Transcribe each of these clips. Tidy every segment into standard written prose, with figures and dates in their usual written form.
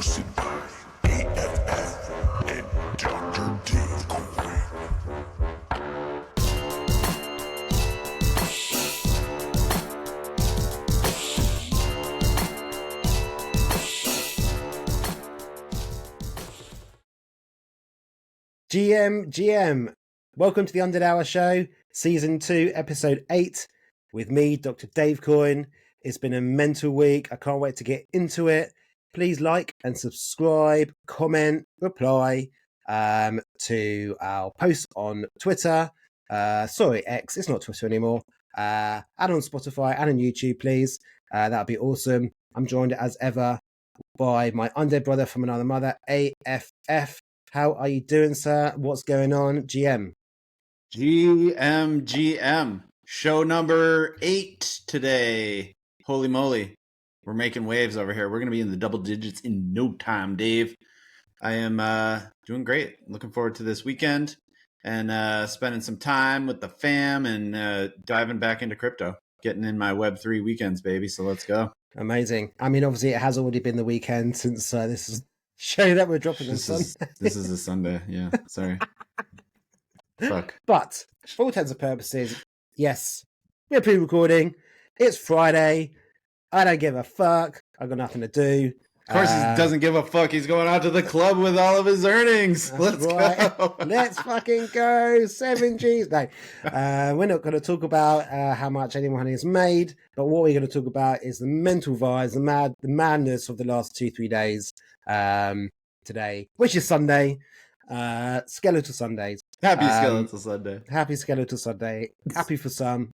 hosted by A.F.F and Dr. Dave Coin. GM, welcome to the Undead Hour Show, Season 2, Episode 8, with me, Dr. Dave Coin. It's been a mental week. I can't wait to get into it. Please like and subscribe, comment, reply to our post on Twitter. Sorry, X, it's not Twitter anymore. And on Spotify and on YouTube, please. That would be awesome. I'm joined as ever by my undead brother from another mother, A.F.F. How are you doing, sir? What's going on? GM. Show number 8 today. Holy moly. We're making waves over here. We're going to be in the double digits in no time, Dave. I am doing great. Looking forward to this weekend and spending some time with the fam and diving back into crypto. Getting in my Web3 weekends, baby. So let's go. Amazing. I mean, obviously, it has already been the weekend since this is show that we're dropping on Sunday. This is a Sunday. Yeah, sorry. Fuck. But for all intents and purposes, yes, we're pre-recording. It's Friday. I don't give a fuck. I've got nothing to do. Of course, he doesn't give a fuck. He's going out to the club with all of his earnings. Let's go. Let's fucking go. 7 Gs. No, we're not going to talk about how much anyone has made, but what we're going to talk about is the mental vibes, the madness of the last 2-3 days today, which is Sunday. Skeletal Sundays. Happy Skeletal Sunday. Happy Skeletal Sunday. Happy for some,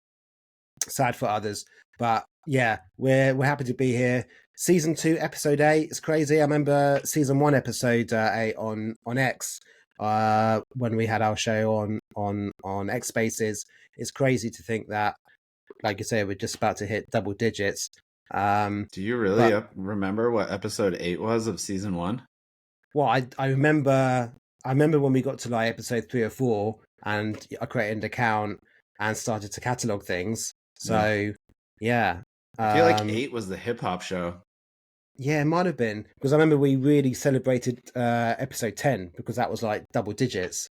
sad for others. But yeah, we're happy to be here. Season 2, Episode 8. It's crazy. I remember Season 1, Episode 8 on X when we had our show on X Spaces. It's crazy to think that, like you say, we're just about to hit double digits. Do you really remember what Episode 8 was of Season 1? Well, I remember when we got to like Episode 3 or 4, and I created an account and started to catalog things. So yeah. I feel like 8 was the hip hop show. Yeah, it might have been, because I remember we really celebrated Episode 10 because that was like double digits,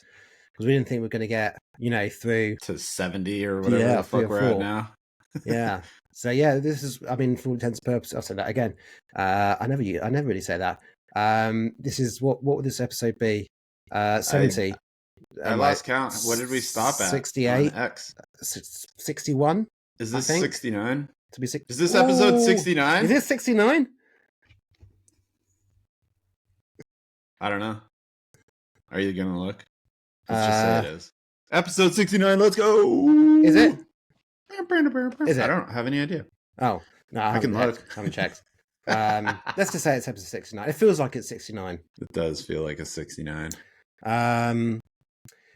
because we didn't think we were going to get, through to 70 or whatever the fuck we're at now. Yeah. So yeah, this is, I mean, for all intents and purposes, I'll say that again. I never really say that. This is what would this episode be? 70. I lost count. What did we stop at? 68. X. 61. Is this 69? To be Is this episode 69? Is this 69? I don't know. Are you gonna look? Let's just say it is. Episode 69, let's go! Is it? Is it? I don't have any idea. Oh, no, I can look. I haven't checked. Let's just say it's episode 69. It feels like it's 69. It does feel like a 69. That means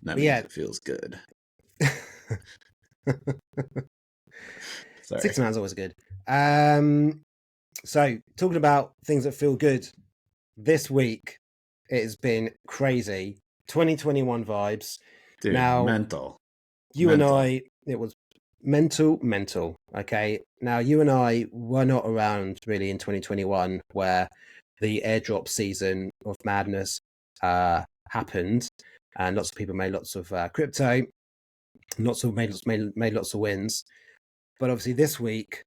it feels good. Sorry. 69 is always good. So, talking about things that feel good, this week it has been crazy. 2021 vibes. Dude, now, mental. And I, it was mental. Okay. Now, you and I were not around really in 2021 where the airdrop season of madness happened, and lots of people made lots of crypto, made lots of wins. But obviously this week,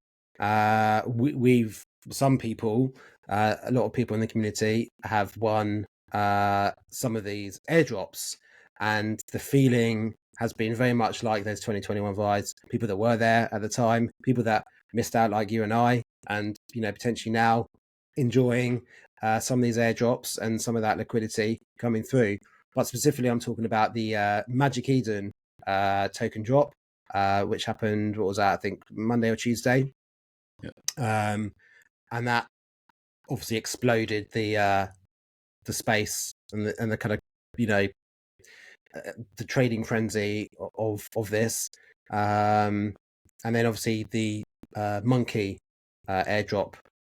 we've some people, a lot of people in the community have won some of these airdrops, and the feeling has been very much like those 2021 vibes. People that were there at the time, people that missed out like you and I, and potentially now enjoying some of these airdrops and some of that liquidity coming through. But specifically, I'm talking about the Magic Eden token drop, which happened, what was that, I think Monday or Tuesday. Yeah. And that obviously exploded the space and the kind of the trading frenzy of this, and then obviously the Monky airdrop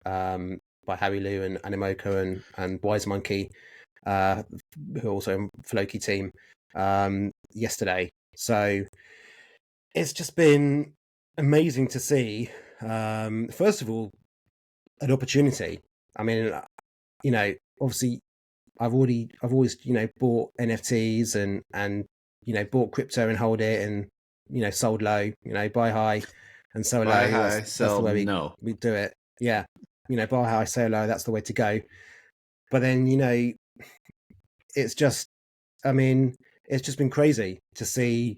by Harry Liu and Animoca and Wise Monkey, who are also in Floki team, yesterday. So it's just been amazing to see. First of all, an opportunity. I mean, you know, obviously I've always, you know, bought NFTs and, you know, bought crypto and hold it and, you know, sold low, you know, buy high and sell Buy low. high, That's sell the way no. we do it. Yeah. You know, buy high, sell low. That's the way to go. But then, you know, it's just, I mean, it's just been crazy to see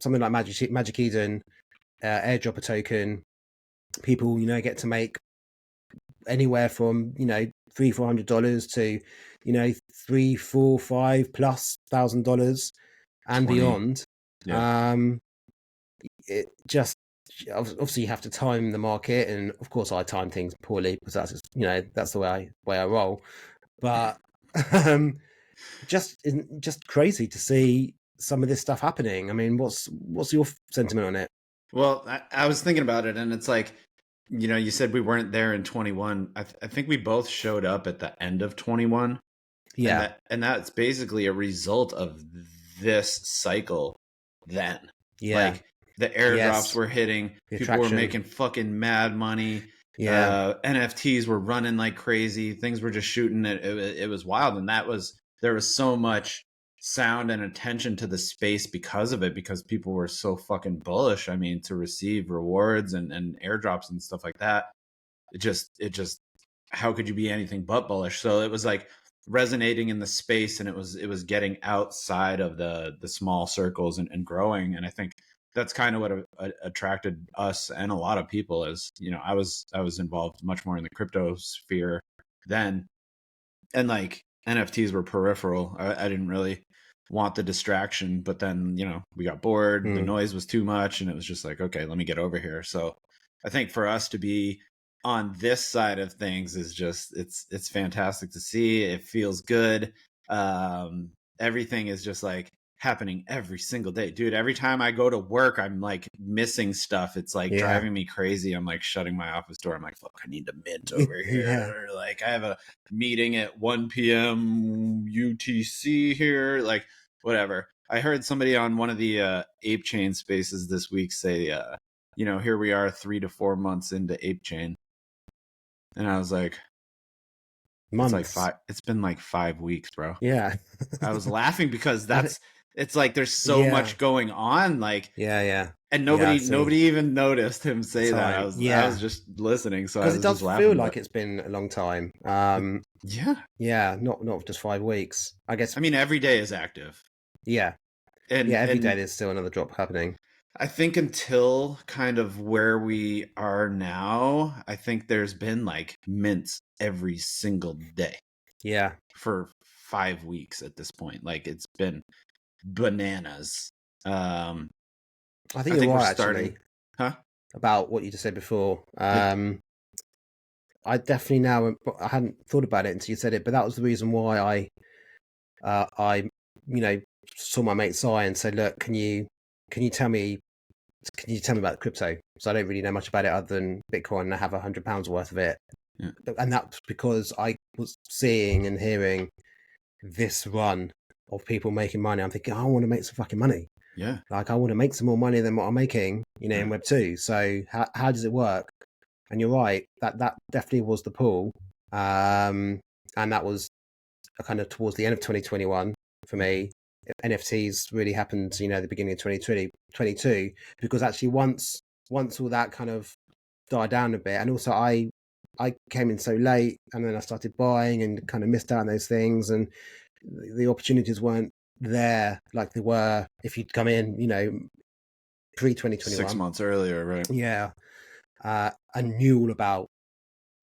something like Magic Eden, airdrop a token. People, you know, get to make anywhere from, you know, $300-400 to, you know, $3, 4, 5+ thousand and 20. beyond. Yeah. It just, obviously you have to time the market, and of course I time things poorly because that's just, you know, that's the way I roll. But just crazy to see some of this stuff happening. I mean, what's your sentiment on it? Well, I was thinking about it, and it's like, you know, you said we weren't there in 21. I think we both showed up at the end of 21. Yeah, And that's basically a result of this cycle then. yeah, Like the airdrops were hitting, the people were attraction. making fucking mad money. Yeah, NFTs were running like crazy. Things were just shooting. It was wild. And there was so much sound and attention to the space because of it, because people were so fucking bullish. I mean, to receive rewards and airdrops and stuff like that. It just, how could you be anything but bullish? So it was like resonating in the space, and it was getting outside of the small circles and growing. And I think that's kind of what attracted us and a lot of people. Is, you know, I was involved much more in the crypto sphere then, and like NFTs were peripheral. I didn't really want the distraction, but then, you know, we got bored, the noise was too much, and it was just like, okay, let me get over here. So I think for us to be on this side of things is just, it's fantastic to see. It feels good. Everything is just like happening every single day, dude. Every time I go to work, I'm like missing stuff. It's like driving me crazy. I'm like shutting my office door. I'm like, fuck, I need to mint over here. Like I have a meeting at 1 p.m. UTC here, like whatever. I heard somebody on one of the Apechain spaces this week say, you know, here we are 3 to 4 months into Apechain. And I was like, months. It's been like 5 weeks, bro. Yeah. I was laughing because it's like there's so much going on, like and nobody even noticed him say that. I was just listening, so I was because it does just laughing, feel like it's been a long time. Not just 5 weeks, I guess. I mean, every day is active. And every day there's still another drop happening. I think until kind of where we are now, I think there's been like mints every single day. Yeah. For 5 weeks at this point. Like it's been bananas. I think you're right, actually. Huh? About what you just said before. I definitely now, I hadn't thought about it until you said it, but that was the reason why I you know, saw my mate Si and said, look, can you tell me about the crypto? So I don't really know much about it other than Bitcoin, and I have £100 worth of it. Yeah. And that's because I was seeing and hearing this run of people making money. I'm thinking, I want to make some fucking money. Yeah. Like I want to make some more money than what I'm making, you know, in Web 2. So how does it work? And you're right, that definitely was the pull. And that was kind of towards the end of 2021 for me. NFTs really happened, you know, at the beginning of 2022, because actually once all that kind of died down a bit, and also I came in so late, and then I started buying and kind of missed out on those things, and the opportunities weren't there like they were if you'd come in, you know, pre-2021. 6 months earlier, right? Yeah. I knew all about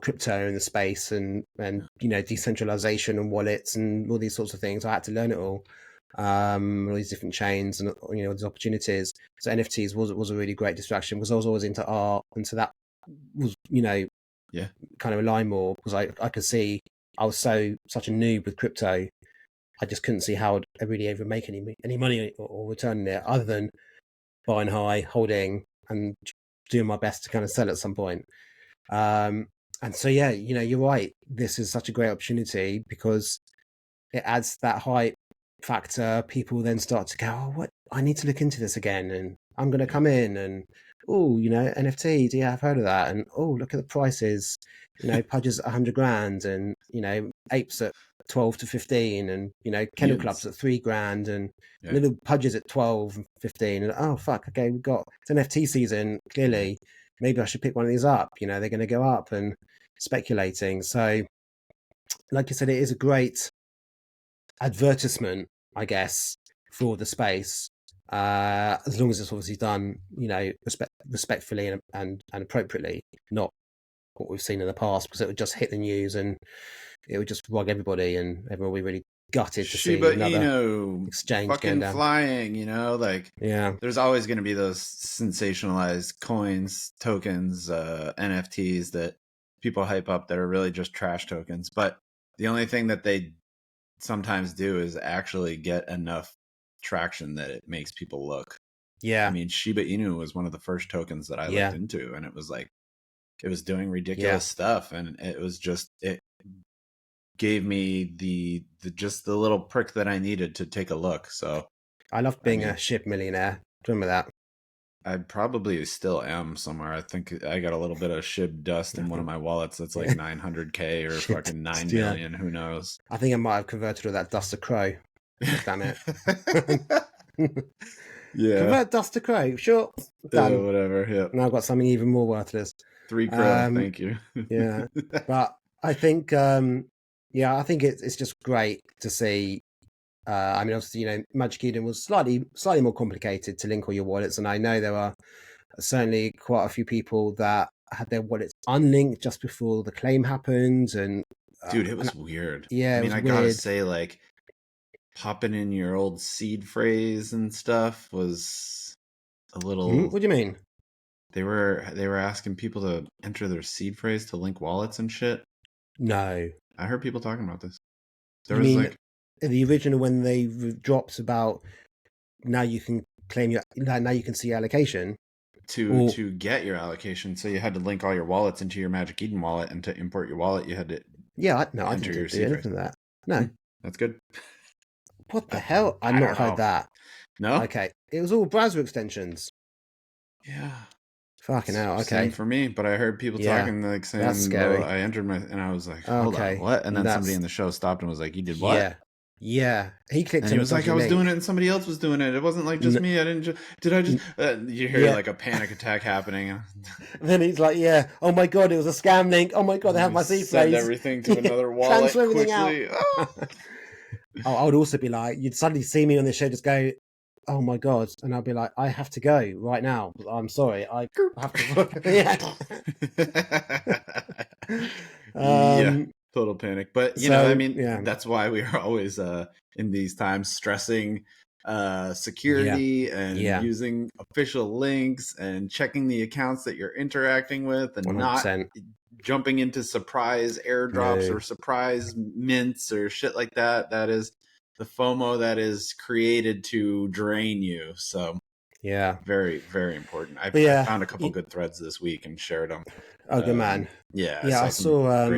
crypto in the space and you know, decentralization and wallets and all these sorts of things. I had to learn it all. All these different chains and, you know, these opportunities. So NFTs was a really great distraction because I was always into art, and so that was, you know, kind of align more, because I could see I was such a noob with crypto. I just couldn't see how I'd really ever make any money or return it other than buying high, holding, and doing my best to kind of sell at some point. And so, yeah, you know, you're right. This is such a great opportunity because it adds that hype factor. People then start to go, oh, what? I need to look into this again, and I'm going to come in and, oh, you know, NFTs. Yeah, I've heard of that. And oh, look at the prices. You know, Pudgy's $100,000, and you know, apes at 12 to 15, and kennel clubs at $3,000, and little pudges at 12 and 15, and oh fuck, okay, we've got it's NFT season. Clearly, maybe I should pick one of these up. They're going to go up, and speculating. So, like you said, it is a great advertisement, I guess, for the space. As long as it's obviously done, respectfully and appropriately, not what we've seen in the past, because it would just hit the news and it would just rug everybody, and everyone will be really gutted to see another exchange fucking going down. flying. There's always going to be those sensationalized coins, tokens, NFTs that people hype up that are really just trash tokens. But the only thing that they sometimes do is actually get enough traction that it makes people look. Yeah. I mean, Shiba Inu was one of the first tokens that I looked into, and it was like, it was doing ridiculous stuff, and it gave me the little prick that I needed to take a look. So I loved being a SHIB millionaire. Do you remember that? I probably still am somewhere. I think I got a little bit of SHIB dust in one of my wallets that's like 900K or fucking 9 million. Who knows? I think I might have converted all that dust to crow. Damn it. Yeah. Convert dust to crow. Sure. Done. Whatever. Yeah. Now I've got something even more worthless. 3 crow. Thank you. Yeah. But I think, I think it's just great to see. I mean, obviously, Magic Eden was slightly more complicated to link all your wallets, and I know there are certainly quite a few people that had their wallets unlinked just before the claim happened, and dude, it was weird. Yeah, I mean, I gotta say, like, popping in your old seed phrase and stuff was a little. What do you mean? They were asking people to enter their seed phrase to link wallets and shit. No, I heard people talking about this. There was like the original when they dropped about now you can claim now you can see allocation to get your allocation. So you had to link all your wallets into your Magic Eden wallet, and to import your wallet, you had to I didn't do anything of that. No, that's good. What the hell? I've not heard that. No. Okay, it was all browser extensions. Yeah. Fucking hell. Okay. Same for me, but I heard people talking like saying, that's scary. I entered and I was like, hold on, what? And then somebody in the show stopped and was like, you did what? Yeah. He clicked and he was like, I was doing it and somebody else was doing it. It wasn't like just me. I didn't you hear like a panic attack happening. And then he's like, oh my God, it was a scam link. Oh my God, they have my seed phrase. Send everything to another wallet. Transfer everything out. I would also be like, you'd suddenly see me on the show just go, oh my God. And I'll be like, I have to go right now. I'm sorry. I have to. Yeah. Total panic. But, you know, I mean, that's why we are always in these times stressing security and using official links and checking the accounts that you're interacting with and 100%. Not jumping into surprise airdrops or surprise mints or shit like that. That is the FOMO that is created to drain you. So very, very important. I found a couple good threads this week and shared them. Oh, good man. I saw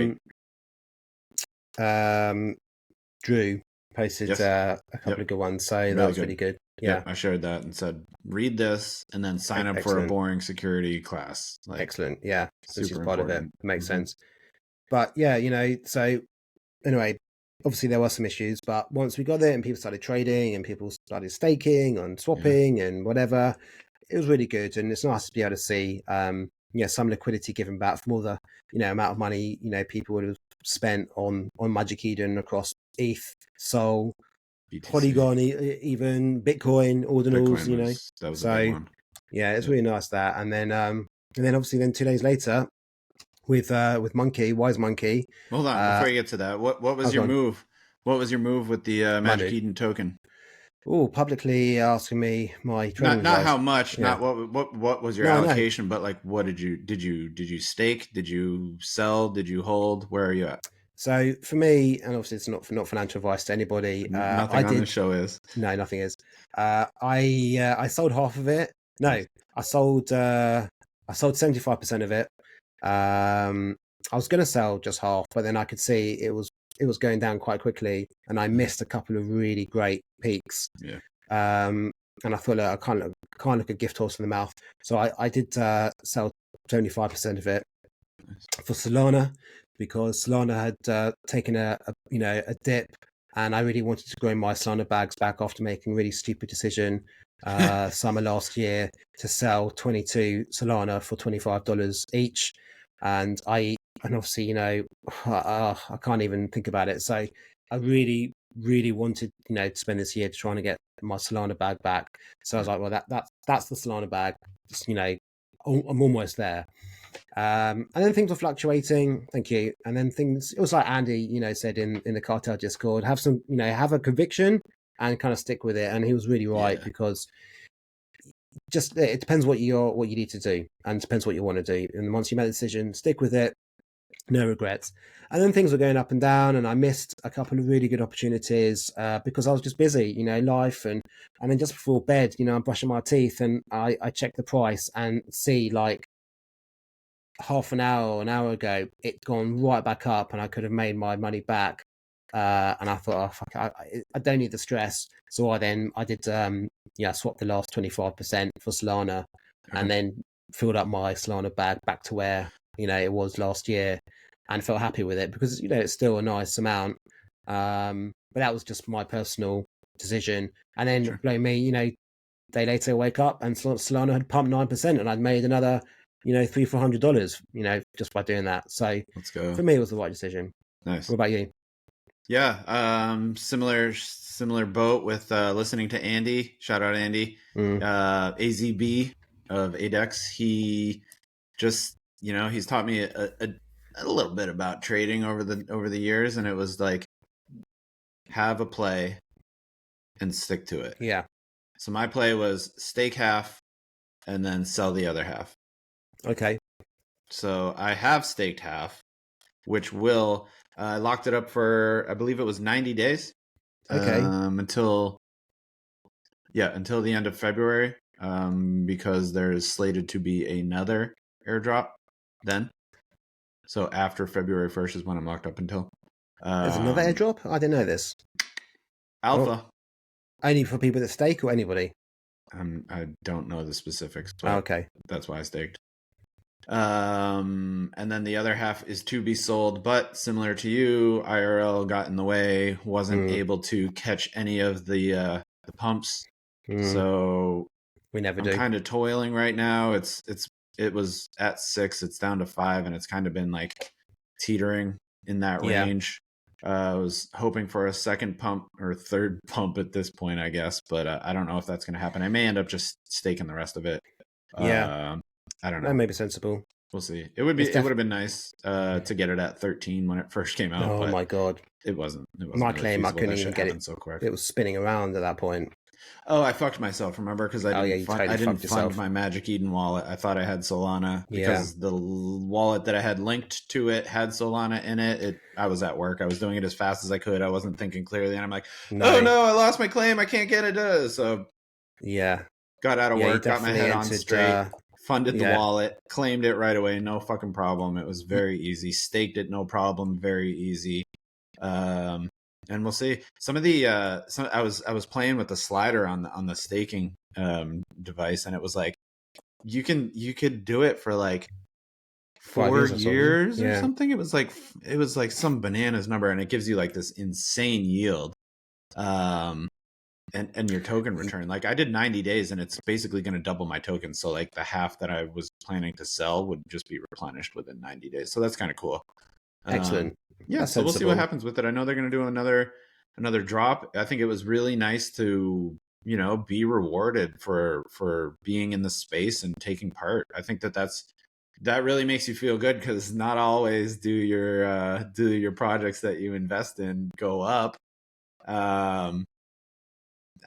Drew posted a couple of good ones, so really that was really good. I shared that and said, read this and then sign up for a boring security class. Like, excellent. Yeah. This is part of it. Makes sense. But so anyway, obviously there were some issues, but once we got there and people started trading and people started staking and swapping and whatever, it was really good. And it's nice to be able to see, some liquidity given back from all the, amount of money, people would have spent on Magic Eden across ETH, Sol, BTC. Polygon, even Bitcoin, ordinals, that was a big one. It's really nice that. And then obviously 2 days later with Monky, Wise Monky. Hold on, before you get to that, what was your move? What was your move with the Magic Eden token? Oh, publicly asking me my trading not how much, not what was your allocation, but like what did you stake? Did you sell? Did you hold? Where are you at? So for me, and obviously it's not financial advice to anybody. Nothing on the show is. No, nothing is. I sold half of it. No, I sold 75% of it. I was going to sell just half, but then I could see it was going down quite quickly, and I missed a couple of really great peaks. Yeah. And I thought, I can't look a gift horse in the mouth. So I did sell 75% of it for Solana, because Solana had taken a dip, and I really wanted to grow my Solana bags back after making a really stupid decision summer last year to sell 22 Solana for $25 each, and obviously I can't even think about it. So I really wanted to spend this year trying to get my Solana bag back. So I was like, well, that's the Solana bag. Just, I'm almost there. And then things were fluctuating. Thank you. And then it was like Andy, said in the cartel Discord, have a conviction and kind of stick with it. And he was really right, because just it depends what you need to do, and it depends what you want to do. And once you make a decision, stick with it. No regrets. And then things were going up and down, and I missed a couple of really good opportunities because I was just busy, life. And then just before bed, I'm brushing my teeth, and I check the price and see, like, half an hour or an hour ago, it'd gone right back up, and I could have made my money back. And I thought, oh, fuck, I don't need the stress. So I did swap the last 25% for Solana, and then filled up my Solana bag back to where it was last year, and felt happy with it, because it's still a nice amount. But that was just my personal decision. And then blow me, day later I wake up and Solana had pumped 9%, and I'd made another $300-400 just by doing that. So let's go. For me, it was the right decision. Nice. What about you? Yeah, similar boat with listening to Andy. Shout out Andy. AZB of ADEX. He just he's taught me a little bit about trading over the years, and it was like, have a play and stick to it. Yeah. So my play was stake half and then sell the other half. Okay. So I have staked half, which will locked it up for, I believe it was 90 days. Okay. Until the end of February, because there's slated to be another airdrop then. So after February 1st is when I'm locked up until. There's another airdrop? I didn't know this. Alpha. Only for people that stake, or anybody? I don't know the specifics. Okay. That's why I staked. And then the other half is to be sold, but similar to you, IRL got in the way, wasn't able to catch any of the pumps. So we never do. I'm kind of toiling right now. It was at 6, it's down to 5, and it's kind of been like teetering in that range. I was hoping for a second pump or third pump at this point, I guess, but I don't know if that's going to happen. I may end up just staking the rest of it. I don't know. That may be sensible. We'll see. It would have been nice to get it at 13 when it first came out. Oh my god! It wasn't. My claim, I couldn't even get it so quick. It was spinning around at that point. Oh, I fucked myself. Remember, because I didn't fund my Magic Eden wallet. I thought I had Solana because the wallet that I had linked to it had Solana in it. I was at work. I was doing it as fast as I could. I wasn't thinking clearly, and I'm like, oh no, I lost my claim. I can't get it. So got out of work, got my head on straight. Funded the wallet, claimed it right away, no fucking problem. It was very easy. Staked it, no problem, very easy. And we'll see. Some of the I was playing with the slider on the staking device, and it was like you could do it for like 4 years or something. It was like some bananas number, and it gives you like this insane yield. And your token return, like I did 90 days, and it's basically going to double my tokens. So like the half that I was planning to sell would just be replenished within 90 days. So that's kind of cool. Excellent. So we'll see what happens with it. I know they're going to do another drop. I think it was really nice to, be rewarded for being in the space and taking part. I think that really makes you feel good, because not always do your projects that you invest in go up.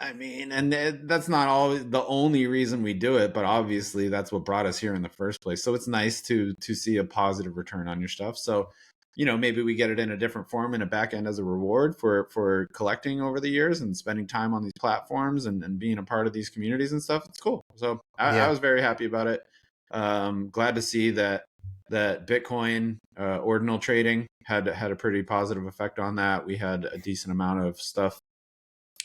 I mean, and that's not always the only reason we do it, but obviously that's what brought us here in the first place. So it's nice to see a positive return on your stuff. So, maybe we get it in a different form in a back end as a reward for collecting over the years and spending time on these platforms and being a part of these communities and stuff. It's cool. So I was very happy about it. Glad to see that Bitcoin ordinal trading had a pretty positive effect on that. We had a decent amount of stuff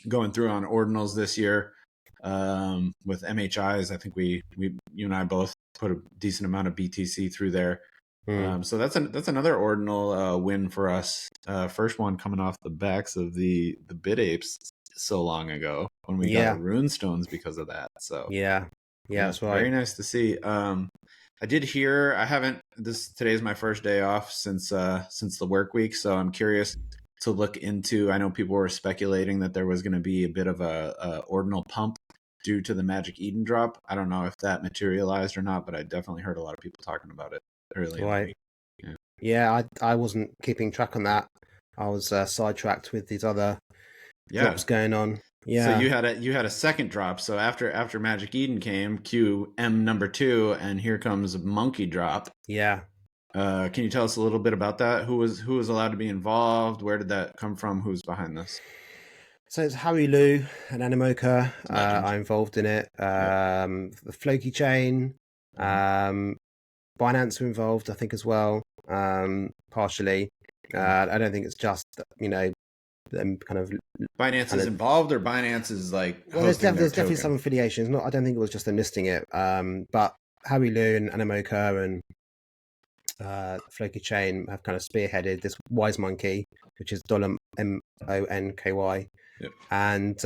going through on ordinals this year with MHIs. I think you and I both put a decent amount of BTC through there. So that's another ordinal win for us. First one coming off the backs of the bit apes so long ago when we got our runestones because of that. So yeah, that's right. Very nice to see. I did hear, I haven't, today's my first day off since the work week, so I'm curious to look into. I know people were speculating that there was going to be a bit of a ordinal pump due to the Magic Eden drop. I don't know if that materialized or not, but I definitely heard a lot of people talking about it early in the week. Yeah, I wasn't keeping track on that. I was sidetracked with these other drops going on. Yeah. So you had a second drop. So after Magic Eden came, QM number 2, and here comes Monky drop. Yeah. Can you tell us a little bit about that? Who was allowed to be involved? Where did that come from? Who's behind this? So it's Harry Lou and Animoca are involved in it. The Floki chain, Binance are involved, I think, as well, partially. I don't think it's just, them kind of. Binance is involved, or Binance is like. Well, there's definitely some affiliations. I don't think it was just them listing it. But Harry Lou and Animoca and Floki chain have kind of spearheaded this Wise Monkey, which is $MONKY. Yep. And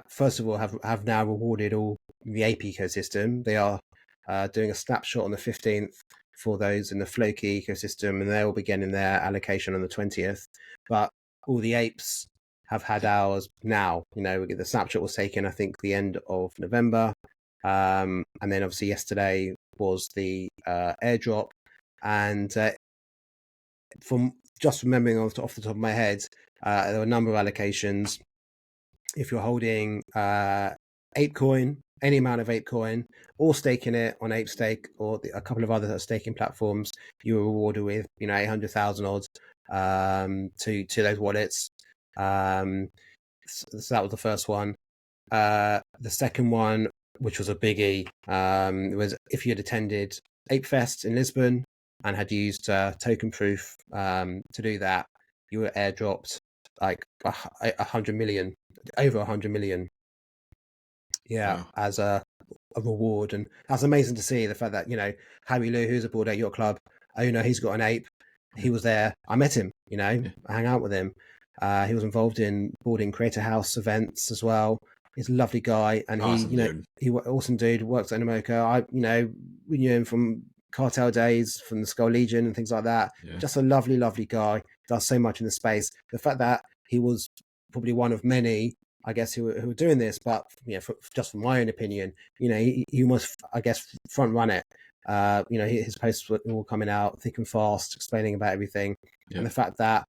first of all, have now rewarded all the ape ecosystem. They are doing a snapshot on the 15th for those in the Floki ecosystem, and they'll be getting their allocation on the 20th. But all the apes have had ours now. The snapshot was taken, I think, the end of November, and then obviously yesterday was the airdrop, and from just remembering off the top of my head, there were a number of allocations. If you're holding ApeCoin, any amount of ApeCoin, or staking it on ApeStake or a couple of other staking platforms, you were rewarded with 800,000 odds to those wallets. So that was the first one. The second one, which was a biggie, was if you had attended ApeFest in Lisbon and had used token proof to do that, you were airdropped like 100 million, over 100 million. Wow. As a reward. And that's amazing to see, the fact that, Harry Lou, who's a Bored Ape Yacht Club owner, he's got an ape. He was there. I met him, I hang out with him. He was involved in boarding Creator House events as well. He's a lovely guy, and awesome dude, works at Animoca. We knew him from cartel days, from the Skull Legion and things like that. Yeah. Just a lovely, lovely guy. Does so much in the space. The fact that he was probably one of many, I guess, who were doing this, but just from my own opinion, he must, I guess, front run it. His posts were all coming out thick and fast, explaining about everything, and the fact that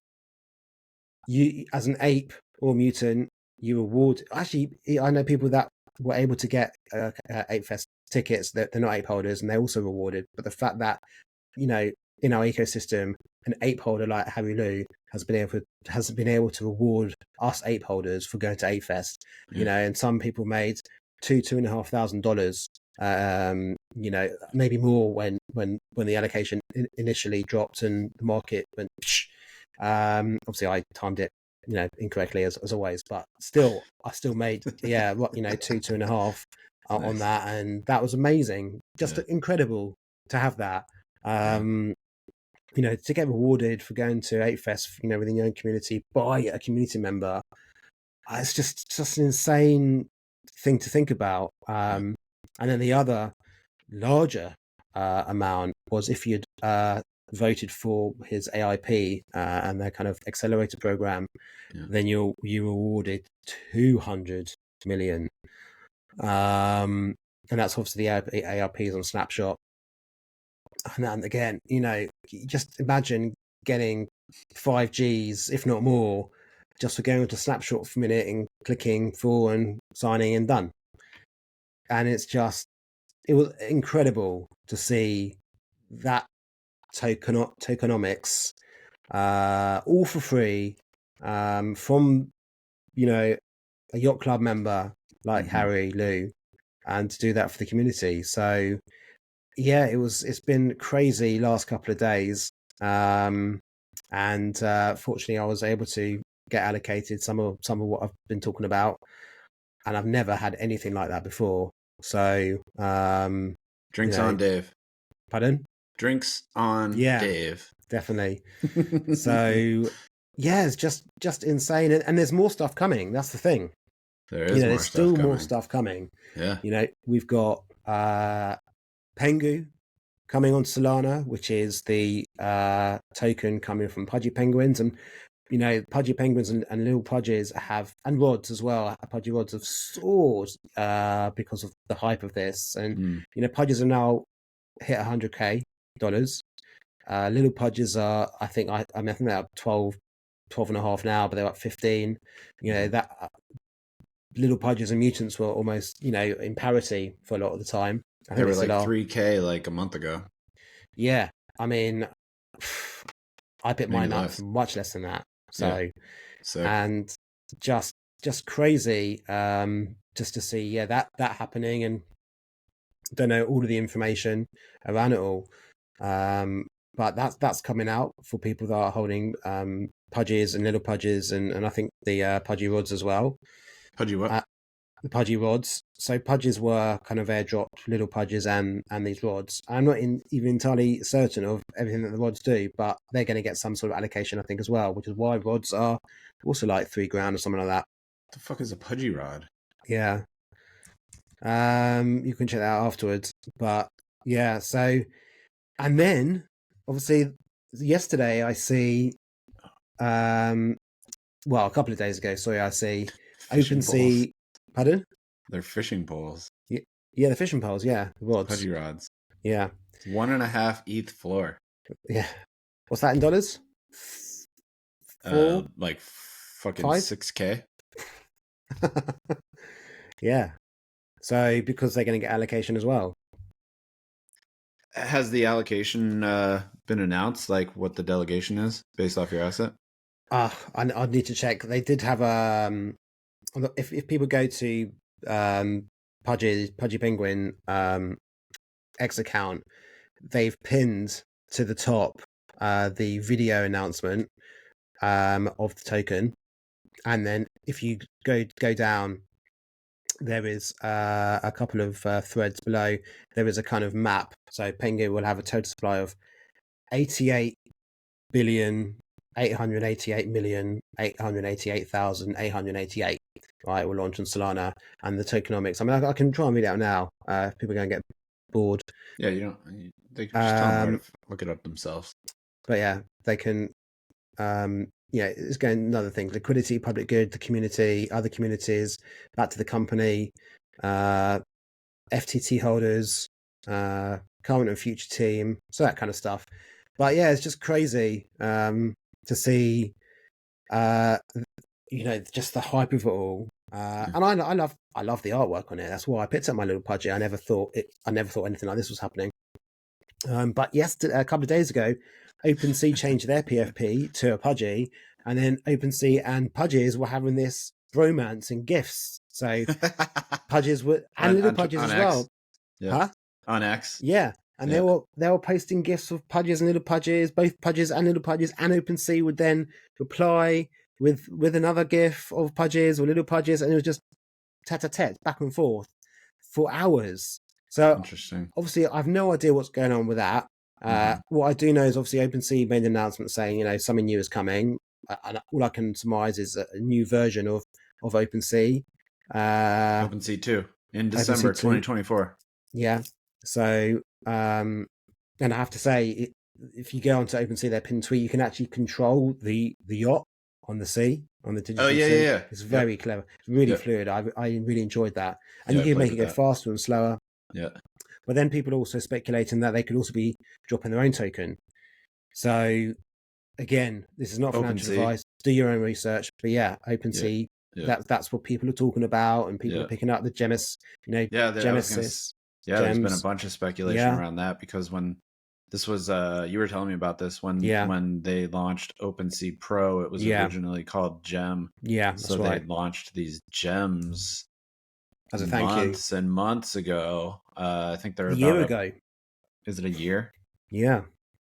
you, as an ape or mutant, you reward. Actually, I know people that were able to get ApeFest tickets that they're not ape holders, and they're also rewarded. But the fact that in our ecosystem, an ape holder like Harry Lou has been able to reward us ape holders for going to ApeFest. And some people made $2,500. Maybe more when the allocation initially dropped and the market went. Obviously, I timed it incorrectly as always, but still, I still made 2.5 on that, and that was amazing. Just incredible to have that. To get rewarded for going to ApeFest, within your own community by a community member, it's just an insane thing to think about. And then the other larger amount was if you'd voted for his AIP and their kind of accelerator program, then you rewarded 200 million. And that's obviously the AIPs on Snapshot. And again, just imagine getting 5Gs, if not more, just for going to Snapshot for a minute and clicking for and signing and done. And it was incredible to see that tokenomics, all for free, from, a yacht club member like Harry Lou, and to do that for the community. So it's been crazy last couple of days. And fortunately I was able to get allocated some of what I've been talking about, and I've never had anything like that before. So drinks on, Dave. Pardon? Drinks on Yeah. Dave. Definitely. So yeah, it's just insane, and there's more stuff coming. That's the thing. there is more there's stuff still coming. more stuff coming. Yeah. We've got Pengu coming on Solana, which is the token coming from Pudgy Penguins, and Pudgy Penguins and Lil Pudgys and Rods as well. Pudgy Rods have soared because of the hype of this, and Pudgys are now hit $100K. Little Pudgys are, I think they're up 12 and a half now, but they're up 15. That Little Pudgys and Mutants were almost, in parity for a lot of the time. I think they were like still 3K like a month ago. Yeah, I mean, I picked Maybe mine up less. for much less than that. So, Sick. and just crazy, just to see, that happening, and don't know all of the information around it all. But that's coming out for people that are holding Pudgys and Little Pudgys, and I think the Pudgy Rods as well. Pudgy what? The Pudgy Rods. So Pudgys were kind of airdropped, Little Pudgys and these rods. I'm not even entirely certain of everything that the rods do, but they're going to get some sort of allocation, I think, as well, which is why rods are also like $3,000 or something like that. What the fuck is a Pudgy rod? Yeah. You can check that out afterwards. But yeah, so, and then obviously yesterday I see, a couple of days ago, sorry, I see OpenSea. Pardon? They're fishing poles. Yeah, the fishing poles. Yeah, the rods. Pudgy rods. Yeah. 1.5 ETH floor. Yeah. What's that in dollars? 4? Like fucking 5? 6K. Yeah. So because they're going to get allocation as well. Has the allocation been announced? Like what the delegation is based off your asset? I'd need to check. They did have if people go to Pudgy Penguin X account, they've pinned to the top the video announcement of the token, and then if you go down, there is a couple of threads below. There is a kind of map. So Penguin will have a total supply of 88,888,888,888. Right, will launch on Solana, and the tokenomics. I mean, I can try and read it out now. If people are going to get bored. Yeah, you don't. They can just tell them where to look it up themselves. But yeah, they can. It's going another thing: liquidity, public good, the community, other communities, back to the company, FTT holders, current and future team, so that kind of stuff. But yeah, it's just crazy to see, just the hype of it all. And I love the artwork on it. That's why I picked up my Little Pudgy. I never thought anything like this was happening. But yesterday, a couple of days ago, OpenSea changed their PFP to a Pudgy, and then OpenSea and Pudgys were having this bromance and gifts. So Pudgys were and Little Pudgys as well. Yeah. Huh? On X. Yeah. And they were posting gifts of Pudgys and Little Pudgys, both Pudgys and Little Pudgys, and OpenSea would then reply with another gif of Pudgys or Little Pudgys, and it was just tete-a-tete, back and forth for hours. So interesting. Obviously, I have no idea what's going on with that. What I do know is obviously OpenSea made an announcement saying, something new is coming. And all I can surmise is a new version of OpenSea. OpenSea 2 in December 2024. Yeah. So, and I have to say, if you go onto OpenSea, their pinned tweet, you can actually control the yacht on the sea, on the digital sea. Yeah. It's very clever. It's really fluid. I really enjoyed that. And you can make it go faster and slower. Yeah. But then people are also speculating that they could also be dropping their own token. So, again, this is not financial advice. Do your own research. But yeah, OpenSea, that's what people are talking about, and people are picking up the Genesis, Genesis. There's been a bunch of speculation around that, because when this was, you were telling me about this when they launched OpenSea Pro, it was originally called Gem. Yeah, that's so right. they launched these gems as a thank months and months ago. I think they're a year ago. Is it a year? Yeah.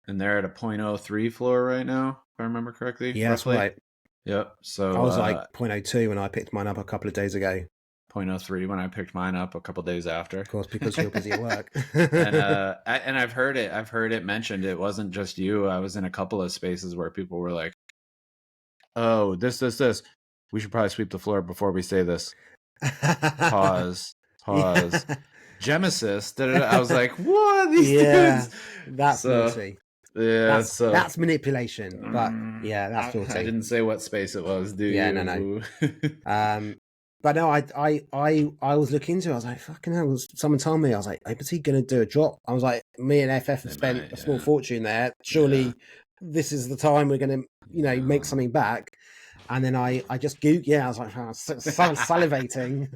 And they're at a 0.03 floor right now, if I remember correctly. Yeah, roughly. that's right. Yep. So I was like 0.02 when I picked mine up a couple of days ago. 0.03 when I picked mine up a couple days after. Of course, because you're busy at work. And I've heard it mentioned. It wasn't just you. I was in a couple of spaces where people were like, "Oh, this. We should probably sweep the floor before we say this." Pause. Yeah. Gemesis. I was like, "What? These dudes?" That's naughty. Yeah, that's manipulation. But yeah, that's naughty. I didn't say what space it was, do you? No. But no, I was looking into it. I was like, fucking hell. Someone told me, I was like, is he going to do a drop? I was like, me and A.F.F have spent a small fortune there. Surely this is the time we're going to, make something back. And then I just Googled, I was like, salivating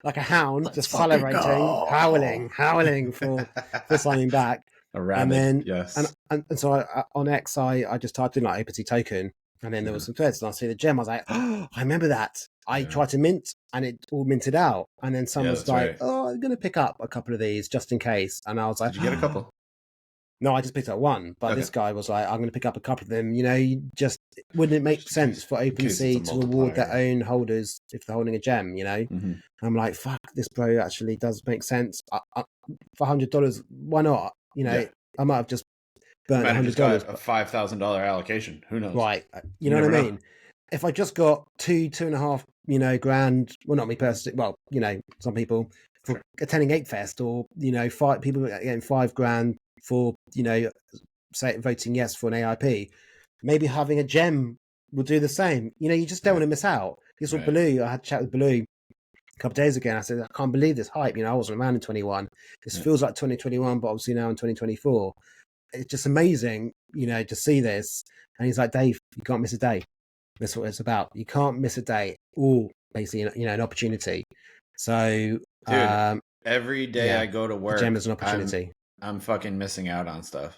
like a hound, just salivating, howling for something back. A rabbit, and then, yes. And so on X, I just typed in like Apechain token, and then there was some threads, and I see the gem. I was like, oh, I remember that. I tried to mint, and it all minted out. And then someone was like, oh, I'm going to pick up a couple of these just in case. And I was like, did you get a couple? No, I just picked up one. But this guy was like, I'm going to pick up a couple of them. Wouldn't it make sense for OpenSea to reward their own holders if they're holding a gem, Mm-hmm. I'm like, fuck, this bro actually does make sense. For $100, why not? I might have just burnt $100. A $5,000 allocation. Who knows? Right. You know what I mean? If I just got 2.5, grand, well, not me personally, well, some people for attending Ape-Fest, or, 5 people getting $5,000 for, say voting yes for an AIP, maybe having a gem will do the same. You just don't want to miss out. You saw Baloo. I had a chat with Baloo a couple of days ago, and I said, I can't believe this hype. I wasn't around in 21. This feels like 2021, but obviously now in 2024. It's just amazing, to see this. And he's like, Dave, you can't miss a day. That's what it's about. You can't miss a day. All basically, an opportunity. So, dude, every day I go to work, the gem is an opportunity. I'm fucking missing out on stuff.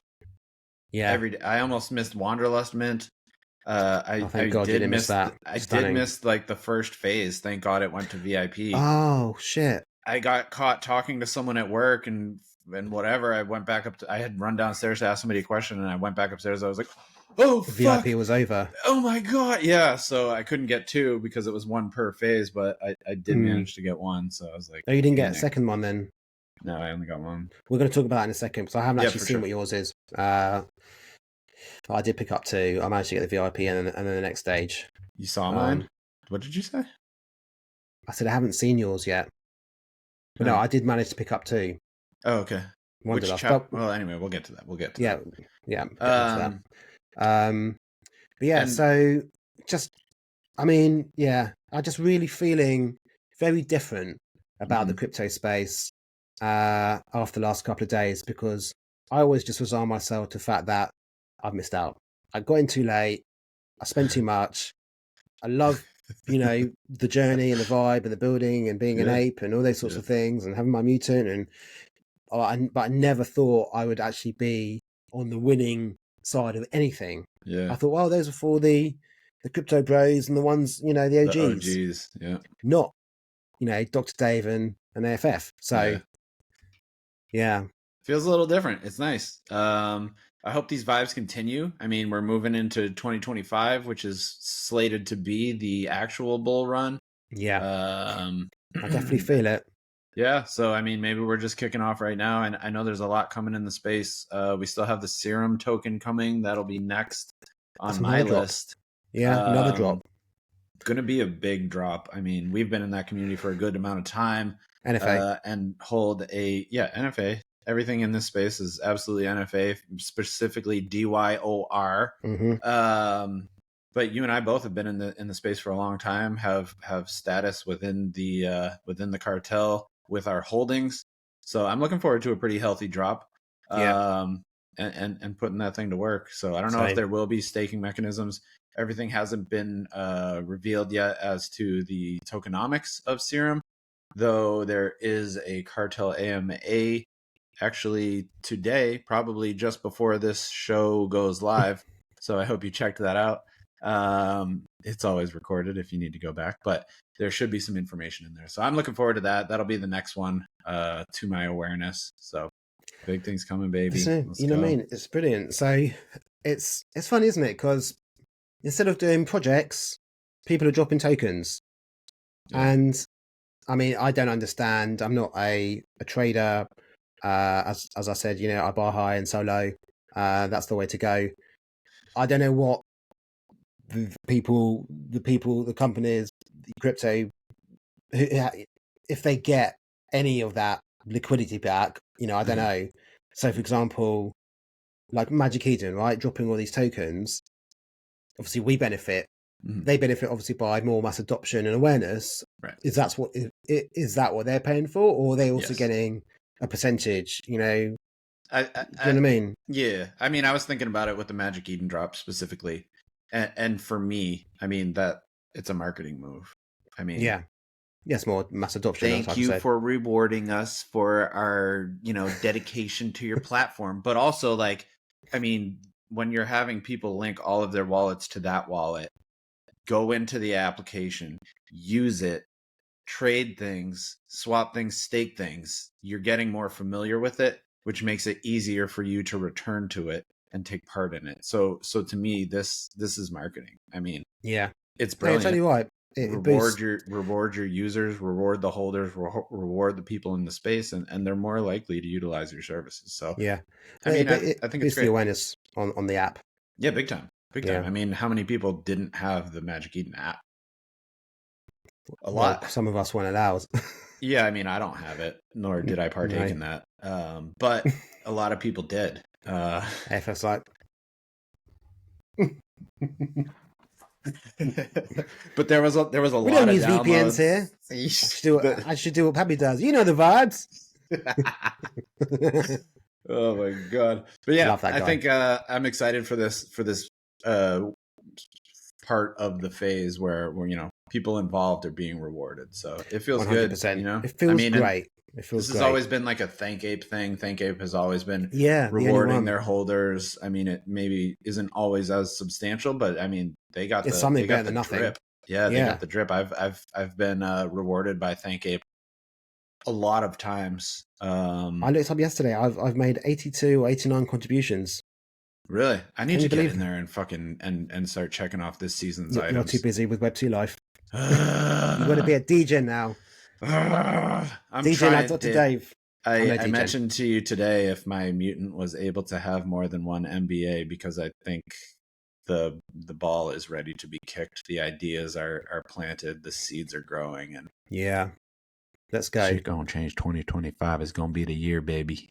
Yeah, every day. I almost missed Wanderlust Mint. Thank God you didn't miss that. I did miss like the first phase. Thank God it went to VIP. Oh shit! I got caught talking to someone at work and whatever. I went back up. I had run downstairs to ask somebody a question, and I went back upstairs. I was like, "Oh, the VIP was over." Oh my God! Yeah, so I couldn't get 2 because it was 1 per phase, but I did manage to get 1. So I was like, "Oh, you didn't get a second one then?" No, I only got 1. We're going to talk about that in a second because I haven't actually seen what yours is. I did pick up 2. I managed to get the VIP and then the next stage. You saw mine? What did you say? I said I haven't seen yours yet. But no, I did manage to pick up 2. Oh, okay. Well, anyway, we'll get to that. Yeah. But yeah, so just, I'm just really feeling very different about the crypto space after the last couple of days, because I always just resign myself to the fact that I've missed out. I got in too late. I spent too much. I love, the journey and the vibe and the building and being an ape and all those sorts of things and having my mutant but I never thought I would actually be on the winning side of anything. Yeah. I thought, well, those are for the crypto bros and the ones, the OGs. The OGs, yeah. Not, Dr. Dave and A.F.F. So, yeah. Feels a little different. It's nice. I hope these vibes continue. I mean, we're moving into 2025, which is slated to be the actual bull run. Yeah. I definitely feel it. Yeah. So, I mean, maybe we're just kicking off right now. And I know there's a lot coming in the space. We still have the serum token coming. That'll be next on my list. Yeah. Another drop. Going to be a big drop. I mean, we've been in that community for a good amount of time. NFA. And hold NFA. Everything in this space is absolutely NFA, specifically DYOR. Mm-hmm. But you and I both have been in the space for a long time, have status within the cartel with our holdings. So I'm looking forward to a pretty healthy drop. And putting that thing to work. So I don't know if there will be staking mechanisms. Everything hasn't been revealed yet as to the tokenomics of Serum, though there is a cartel AMA actually today, probably just before this show goes live. So I hope you checked that out. It's always recorded if you need to go back, but there should be some information in there. So I'm looking forward to that. That'll be the next one to my awareness. So big things coming, baby. So, what I mean? It's brilliant. So it's fun, isn't it? Because instead of doing projects, people are dropping tokens. Yeah. And I mean, I don't understand. I'm not a trader. As I said, I buy high and sell low. That's the way to go. I don't know what the companies, the crypto, if they get any of that liquidity back, I don't know. So, for example, like Magic Eden, right, dropping all these tokens, obviously we benefit. Mhm. They benefit obviously by more mass adoption and awareness. Right. Is that what they're paying for, or are they also Yes. getting a percentage? Do you know what I I mean? Yeah, I mean, I was thinking about it with the Magic Eden drop specifically, and for me, I mean that it's a marketing move. I mean, Yeah, yes, more mass adoption. thank Like I you said. for rewarding us for our dedication to your platform, but also like, I mean, when you're having people link all of their wallets to that wallet, go into the application, use it, trade things, swap things, stake things, you're getting more familiar with it, which makes it easier for you to return to it and take part in it. So to me, this is marketing. I mean, Yeah, it's no, you're totally brilliant. right. It boosts. Reward your users, reward the holders, reward the people in the space, and they're more likely to utilize your services. So Yeah, I mean, but I it think it's boosts the great. awareness on the app. Yeah, big time. Big time. Yeah. I mean, how many people didn't have the Magic Eden app? A Well, lot. some of us weren't allowed. Yeah, I mean, I don't have it, nor did I partake No. in that. But a lot of people did. A.F.F's like. But there was a We lot don't of use VPNs here. downloads. I should do what Pappy does. You know the vibes. Oh my god! But yeah, Love that I guy. think I'm excited for this part of the phase where people involved are being rewarded. So it feels good. 100%. It feels great. It feels this great. has always been like a Thank Ape thing. Thank Ape has always been the rewarding their holders. I mean, it maybe isn't always as substantial, but I mean, they got It's the something they got better the than nothing. drip. Yeah, they Yeah. got the drip. I've been rewarded by Thank Ape a lot of times. I looked up yesterday. I've made 82 or 89 contributions. Really, I need Can to you get believe in there and fucking and start checking off this season's You're items. too busy with Web2 life. You got to be a DJ now. I'm DJ trying, like Dr. Dave. I mentioned to you today if my mutant was able to have more than one MBA because I think the ball is ready to be kicked. The ideas are planted. The seeds are growing, and Yeah, let's go. shit gonna change. 2025 is gonna be the year, baby.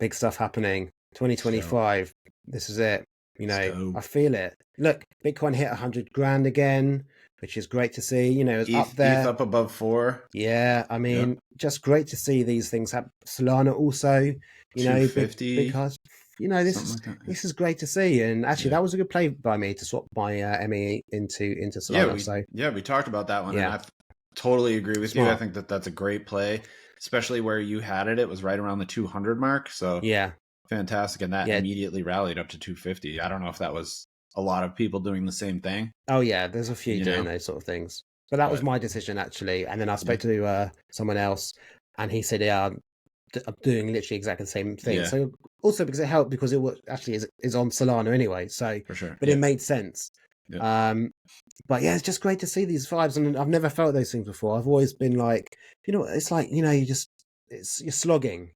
Big stuff happening. 2025. This is it. So, I feel it. Look, Bitcoin hit 100 grand again, which is great to see. It's up there. ETH up above 4. Yeah, I mean, just great to see these things happen. Solana also, 250, big cards. This is great to see. And actually, that was a good play by me to swap my ME into Solana. We talked about that one, Yeah. and I totally agree with you. Smart. I think that's a great play, especially where you had it. It was right around the 200 mark, so Yeah, fantastic, and that immediately rallied up to 250. I don't know if that was a lot of people doing the same thing. Oh yeah, there's a few doing those sort of things. But that was my decision actually. And then I spoke to someone else, and he said, "Yeah, I'm doing literally exactly the same thing." Yeah. So also because it helped because it was actually is on Solana anyway. So For sure, but it made sense. Yeah. But yeah, it's just great to see these vibes, and I've never felt those things before. I've always been like, it's like you're slogging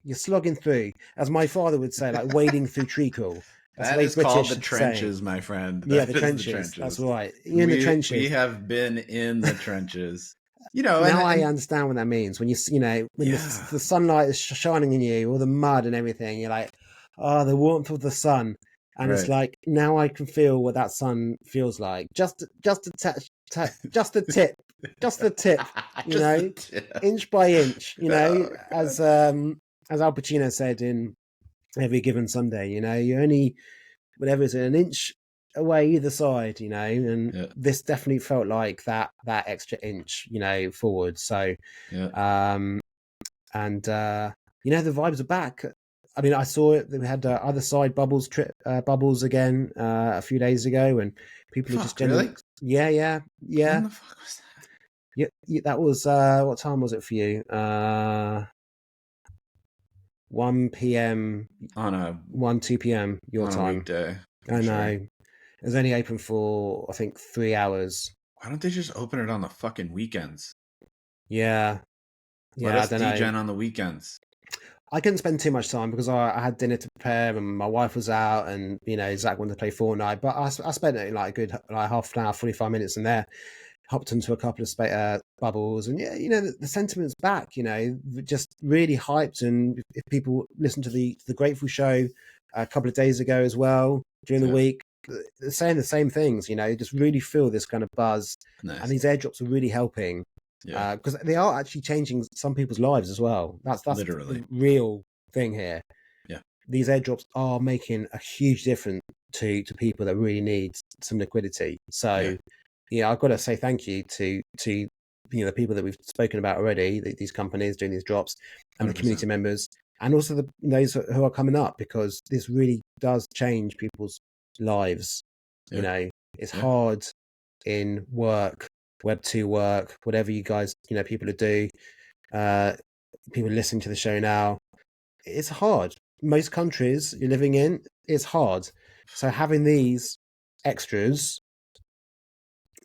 through, as my father would say, like wading through treacle. That is called the trenches, my friend. Yeah, the trenches. That's right. You're in the trenches. We have been in the trenches. I understand what that means. When the sunlight is shining on you, all the mud and everything, you're like, oh, the warmth of the sun. And it's like, now I can feel what that sun feels like. Just a tip, inch by inch, as Al Pacino said in Every Given Sunday, you're only, whatever it's an inch away either side, and this definitely felt like that extra inch, forward. So, the vibes are back. I mean, I saw it. We had other side bubbles again a few days ago, and people are just generally, really? yeah. When the fuck was that? Yeah, that was what time was it for you? 1 p.m. on 2 p.m. your time. weekday. I know. It was only open for I think 3 hours. Why don't they just open it on the fucking weekends? Yeah. Let Yeah, I us don't know. degen on the weekends. I couldn't spend too much time because I had dinner to prepare and my wife was out and, you know, Zach wanted to play Fortnite. But I spent it in like a good like half an hour, 45 minutes in there. Hopped into a couple of bubbles. And yeah, you know, the sentiment's back, you know, just really hyped. And if people listen to the Grateful Show a couple of days ago as well, during the week, they're saying the same things, you know, just really feel this kind of buzz. Nice. And these airdrops are really helping. Yeah. Because they are actually changing some people's lives as well. That's Literally the real thing here. Yeah. These airdrops are making a huge difference to people that really need some liquidity. So, yeah, I've got to say thank you to you know the people that we've spoken about already, these companies doing these drops, and 100%. the community members, and also those who are coming up, because this really does change people's lives. Yeah. You know, it's hard in work. Web2 work, whatever you guys, you know, people who do, people listening to the show now, it's hard. Most countries you're living in, it's hard. So having these extras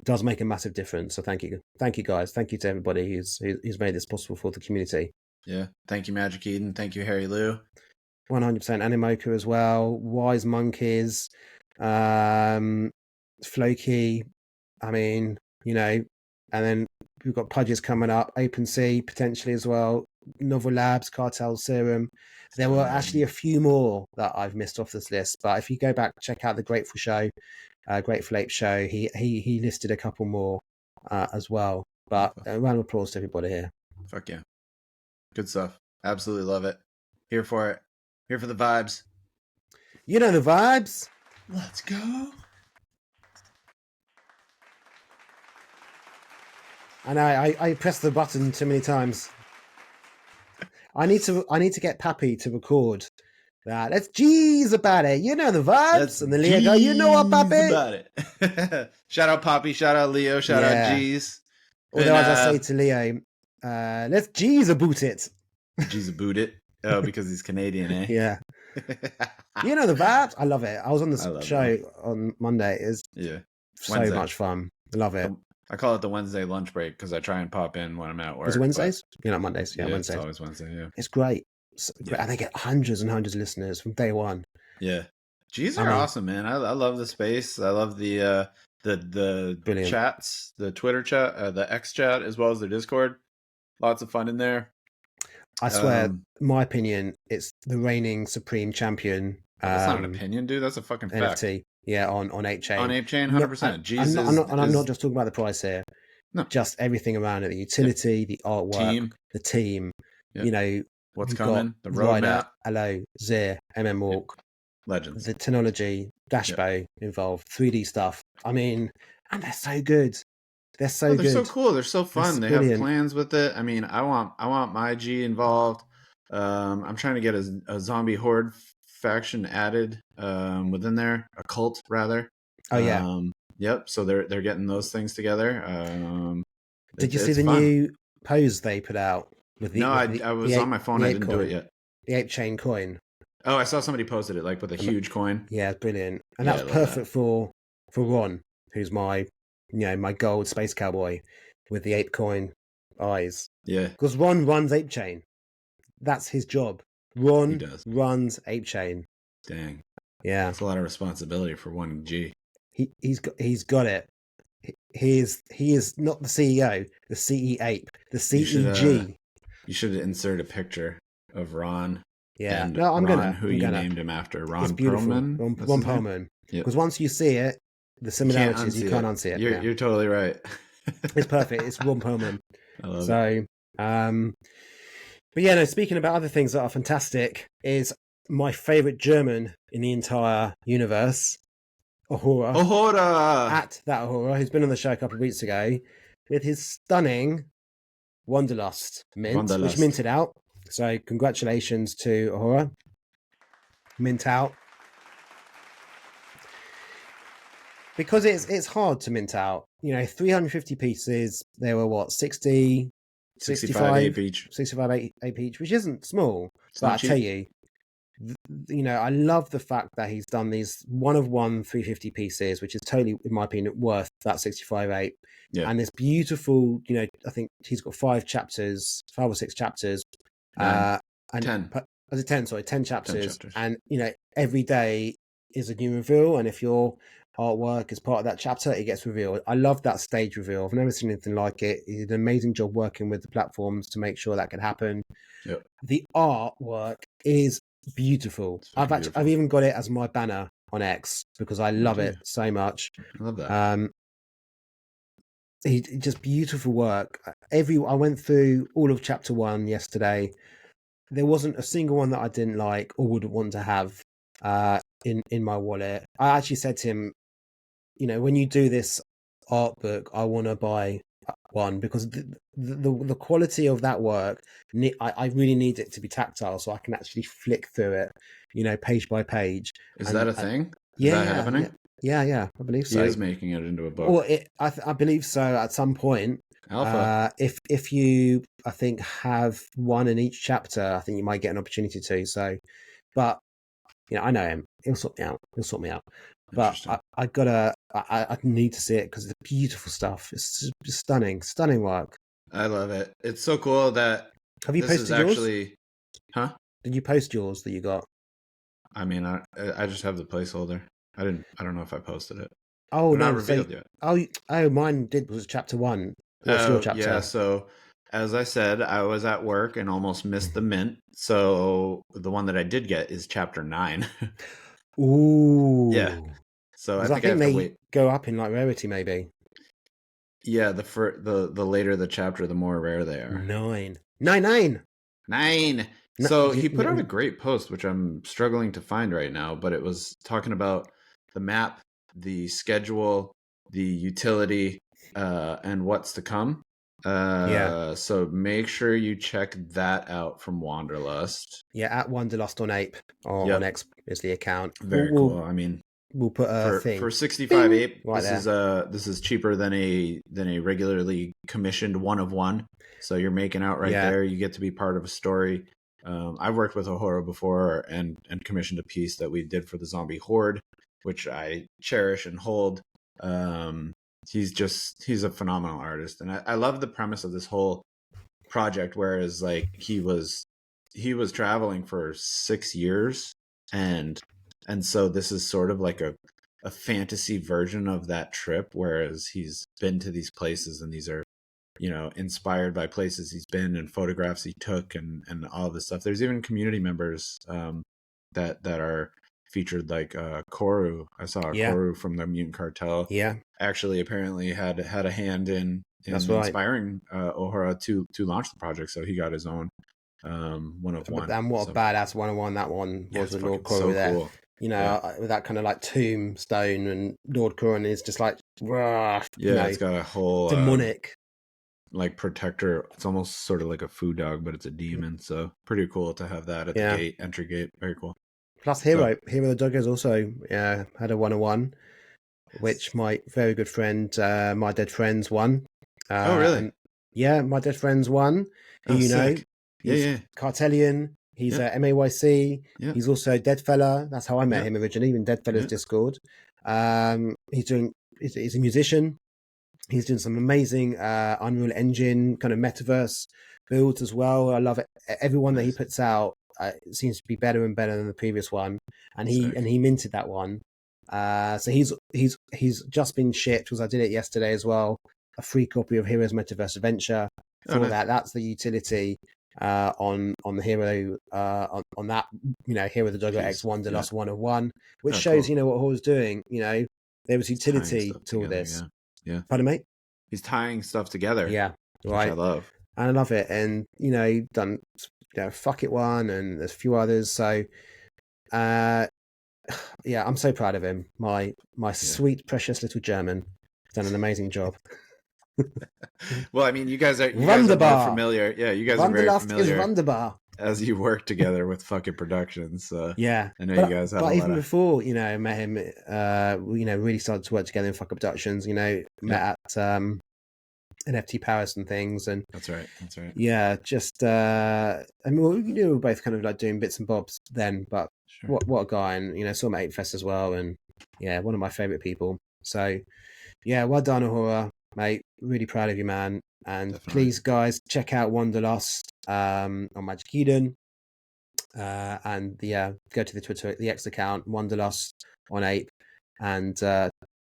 does make a massive difference. So thank you guys. Thank you to everybody who's made this possible for the community. Yeah. Thank you, Magic Eden. Thank you, Harry Lou. 100% Animoka as well. Wise Monkeys, Floki. I mean, you know, and then we've got Pudgys coming up, OpenSea potentially as well, Novel Labs, Cartel Serum. There were actually a few more that I've missed off this list, but if you go back, check out the Grateful Show, Grateful Ape Show, he listed a couple more as well. But a round of applause to everybody here. Fuck yeah. Good stuff. Absolutely love it. Here for it. Here for the vibes. You know the vibes. Let's go. I know I pressed the button too many times. I need to get Pappy to record that. Let's G's about it. You know the vibes. And then Leo go, you know what, Pappy? About it. Shout out Poppy. Shout out Leo. Shout out G's. Although as I say to Leo, let's G's about it. G's about it. Oh, because he's Canadian, eh? Yeah. You know the vibes. I love it. I was on the show on Monday. It's so Wednesday. much fun. Love it. I call it the Wednesday lunch break because I try and pop in when I'm at work. Is it Wednesdays? Not Mondays. Yeah, Wednesdays. It's always Wednesday, yeah. It's great. And they get hundreds and hundreds of listeners from day one. Yeah. G's are awesome, man. I love the space. I love the Brilliant. chats, the Twitter chat, the X chat, as well as their Discord. Lots of fun in there. I swear, my opinion, it's the reigning supreme champion. That's not an opinion, dude. That's a fucking fact. NFT. Yeah, on Apechain. On Apechain, 100%. I'm not just talking about the price here. No. Just everything around it. The utility, the artwork, the team. Yep. You know, what's coming, the roadmap. Hello, Zir, Walk. Legends. The technology, Dashbow involved, 3D stuff. I mean, and they're so good. They're so good. They're so cool. They're so fun. They brilliant. have plans with it. I mean, I want my G involved. I'm trying to get a zombie horde faction added within there, a cult rather. Oh yeah. Yep. So they're getting those things together. Did you see the new pose they put out? With the, I was on my phone. I didn't do it yet. The Apechain coin. Oh, I saw somebody posted it like with a huge coin. Yeah, brilliant. And that's perfect for Ron, who's my my gold space cowboy with the ape coin eyes. Yeah. Because Ron runs Apechain. That's his job. Ron runs Apechain. Dang. Yeah. That's a lot of responsibility for one G. He's got it. He is not the CEO, the CE Ape, the CEG. You should insert a picture of Ron. Yeah. And No, I'm Ron, gonna. Who you named him after? Ron Perlman. Ron Perlman. Because once you see it, the similarities you can't unsee it. You're totally right. It's perfect. It's Ron Perlman. I love it. But yeah, no, speaking about other things that are fantastic, is my favorite German in the entire universe, Ahura. At that Ahura, who's been on the show a couple of weeks ago, with his stunning Wanderlust mint, which minted out. So congratulations to Ahura. Mint out. Because it's hard to mint out. 350 pieces, there were what, 65 ape each. 65 ape each, which isn't small. But I tell you, I love the fact that he's done these one of one 350 pieces, which is totally, in my opinion, worth that 65.8. Yeah. And this beautiful, I think he's got 5 or 6 chapters. 9, and 10. Was it 10? Sorry, 10 chapters. 10 chapters. And, every day is a new reveal. And if your artwork is part of that chapter, it gets revealed. I love that stage reveal. I've never seen anything like it. He did an amazing job working with the platforms to make sure that could happen. Yep. The artwork is beautiful. I've even got it as my banner on X because I love it so much. I love that. He just beautiful work. I went through all of chapter 1 yesterday. There wasn't a single one that I didn't like or would want to have in my wallet. I actually said to him, when you do this art book, I want to buy one because the quality of that work, I really need it to be tactile so I can actually flick through it, page by page. Is that a thing? Is that happening? Yeah, I believe so. He is making it into a book. Well, I believe so at some point. Alpha. If you, I think, have one in each chapter, I think you might get an opportunity to. So, but I know him. He'll sort me out. But I need to see it because it's beautiful stuff. It's just stunning work. I love it. It's so cool that have you posted yours? Huh? Did you post yours that you got? I mean, I just have the placeholder. I don't know if I posted it. Oh, no, not revealed yet. Oh, mine was chapter 1. What's your chapter? Yeah, so as I said, I was at work and almost missed the mint. So the one that I did get is chapter 9. Ooh. Yeah. So I think I have they to wait. Go up in like rarity, maybe. Yeah, the later the chapter, the more rare they are. 9. So he put out a great post, which I'm struggling to find right now, but it was talking about the map, the schedule, the utility, and what's to come. So make sure you check that out from Wanderlust. Yeah, at Wanderlust on Ape or on X is the account. Very cool. I mean, we'll put a thing for 65 Ape. Right this is cheaper than a regularly commissioned one of one. So you're making out there. You get to be part of a story. I've worked with Ohoro before and commissioned a piece that we did for the Zombie Horde, which I cherish and hold. He's a phenomenal artist, and I love the premise of this whole project. Whereas like he was traveling for 6 years, and so this is sort of like a fantasy version of that trip. Whereas he's been to these places, and these are inspired by places he's been and photographs he took and all this stuff. There's even community members that are featured, like Koru. I saw Koru from the Mutant Cartel. Yeah, actually, apparently had a hand in inspiring Ohara to launch the project. So he got his own one of one. And what a badass 101 that one was with Lord Koru so there. Cool. With that kind of like tombstone, and Lord Koru is just like, it's got a whole demonic. Like protector. It's almost sort of like a food dog, but it's a demon. So pretty cool to have that at the entry gate. Very cool. Plus Hero the Doggo's also had a 101, which my very good friend, My Dead Friends won. Oh really? My Dead Friends won. Who sick. He's Cartelian. He's MAYC. Yeah. He's also Deadfella. That's how I met him originally, in Deadfella's Discord. He's a musician. He's doing some amazing Unreal Engine kind of metaverse builds as well. I love it. Everyone that he puts out seems to be better and better than the previous one, and he minted that one. So he's just been shipped, because I did it yesterday as well. A free copy of Heroes Metaverse Adventure for that. That's the utility on the Hero on that Hero the Doggo X Wanderlust 101, which shows cool. What Horror's doing. There was utility to all this. Yeah. Pardon, mate? He's tying stuff together. Yeah. Right. Which I love. And I love it. And, you've done, Fuck It one, and there's a few others. So, I'm so proud of him. My sweet, precious little German. He's done an amazing job. Well, I mean, you guys are more familiar. Yeah, you guys are very familiar. Is wunderbar. As you work together with fucking productions. So yeah. I know you guys have a lot even before, met him, really started to work together in fucking productions, met at NFT Paris and things, and That's right. That's right. yeah, just I mean, we were both kind of like doing bits and bobs then, but Sure. what a guy, and saw him at A.F.F as well, and yeah, one of my favorite people. So yeah, well done, Ahura, mate. Really proud of you, man. And Definitely. please, guys, check out Wanderlust on Magic Eden. And yeah, go to the Twitter, the X account, Wanderlust on Ape, and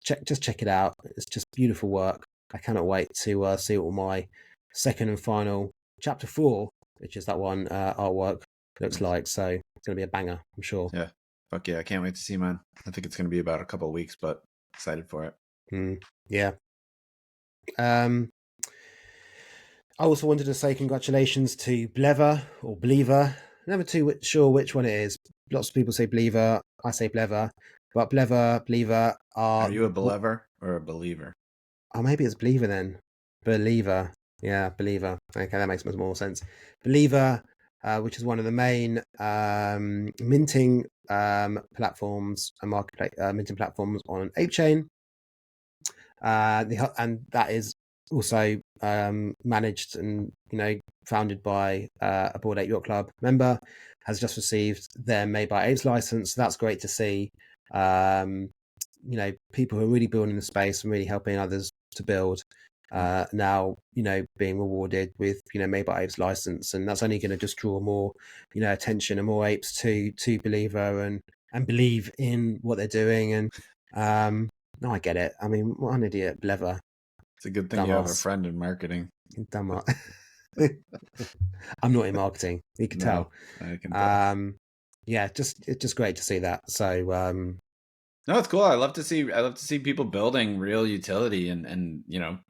check it out. It's just beautiful work. I cannot wait to see what my second and final chapter 4, which is that one artwork, looks like. So it's gonna be a banger, I'm sure. Yeah. Fuck yeah. I can't wait to see mine. I think it's going to be about a couple of weeks, but excited for it. Yeah. I also wanted to say congratulations to Blever or Believer. Never too sure which one it is. Lots of people say Believer. I say Blever. But Blever, Believer Are you a believer or a believer? Oh, maybe it's Believer then. Believer. Yeah, Believer. Okay, that makes more sense. Believer, which is one of the main minting platforms and marketplace minting platforms on Apechain. And that is also managed and founded by a Bored Ape Yacht Club member, has just received their Made by Apes license. So that's great to see. People who are really building the space and really helping others to build now being rewarded with Made by Apes license, and that's only going to just draw more attention and more apes to Believer and believe in what they're doing. And no, I get it. I mean, what an idiot, Blever. It's a good thing you have a friend in marketing. Dumb. I'm not in marketing. You can tell. I can tell. Yeah, it's just great to see that. So no, it's cool. I love to see people building real utility and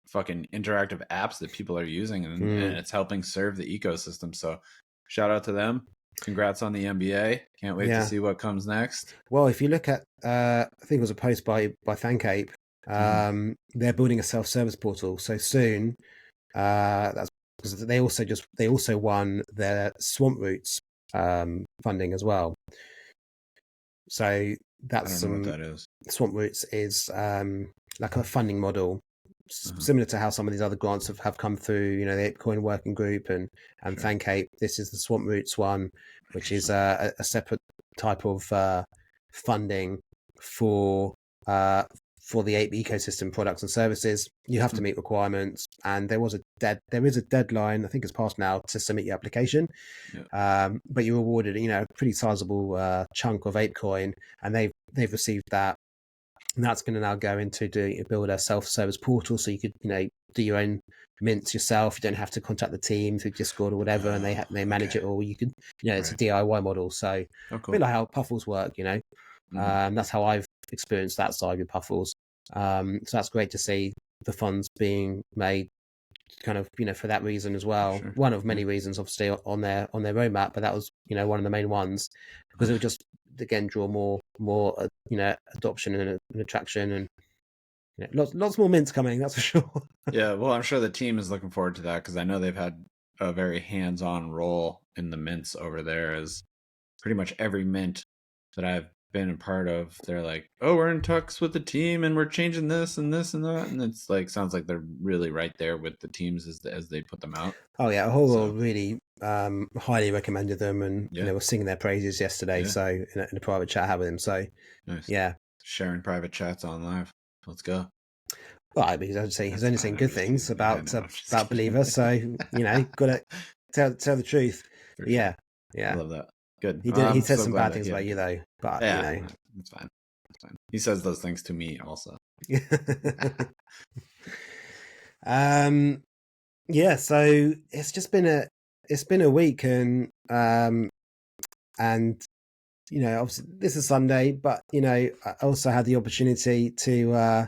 fucking interactive apps that people are using, and it's helping serve the ecosystem. So shout out to them. Congrats on the NBA. Can't wait to see what comes next. Well, if you look at I think it was a post by ThankApe, they're building a self-service portal. So soon, that's because they also won their Swamp Roots funding as well. So that's I don't know what that is. Swamp Roots is like a funding model similar to how some of these other grants have come through, the Apecoin working group and sure. ThankApe. This is the Swamp Roots one, which is a separate type of funding for the Ape ecosystem products and services. You have to meet requirements, and there is a deadline. I think it's passed now to submit your application. But you're awarded, a pretty sizable chunk of Apecoin, and they've received that. And that's going to now go into build a self-service portal, so you could, do your own mints yourself. You don't have to contact the team through Discord or whatever, and they manage it all. You could, it's a DIY model, so cool. A bit like how Puffles work, that's how I've experienced that side with Puffles. So that's great to see the funds being made, kind of, for that reason as well. Sure. One of many reasons, obviously, on their roadmap, but that was, one of the main ones, because it would just again draw more adoption and attraction, and lots more mints coming, that's for sure. Yeah, well, I'm sure the team is looking forward to that, because I know they've had a very hands-on role in the mints over there, as pretty much every mint that I've been a part of, they're like, oh, we're in talks with the team and we're changing this and this and that, and it's like, sounds like they're really right there with the teams as they put them out. Oh yeah, a whole world really highly recommended them, and were singing their praises yesterday. So in a private chat I had with him. So nice. Yeah, sharing private chats on live. Let's go. Well, I mean, he's only saying good things about Believer, so got to tell the truth. Yeah. I love that. Good. He said some bad things about you though, but it's fine. It's fine. He says those things to me also. Yeah. So it's just been a week, and obviously this is Sunday, but I also had the opportunity to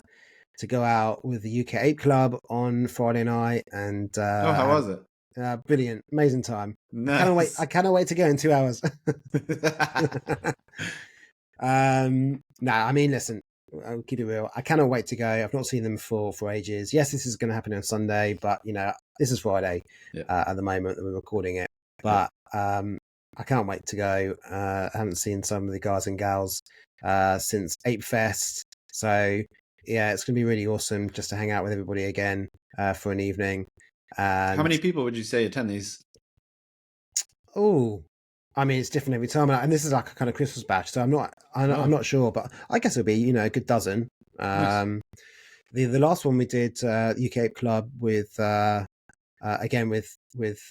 go out with the UK Ape Club on Friday night, and how was it? Brilliant, amazing time. Nice. I cannot wait to go in 2 hours. No, I mean, listen, I'll keep it real. I cannot wait to go. I've not seen them for ages. Yes, this is going to happen on Sunday, but this is Friday at the moment that we're recording it. But I can't wait to go. I haven't seen some of the guys and gals since Ape Fest, so yeah, it's going to be really awesome just to hang out with everybody again for an evening. And, How many people would you say attend these? Oh, I mean, it's different every time, and this is like a kind of Christmas bash, so I'm Oh. not sure, but I guess it'll be a good dozen. Nice. The last one we did UK Club with again with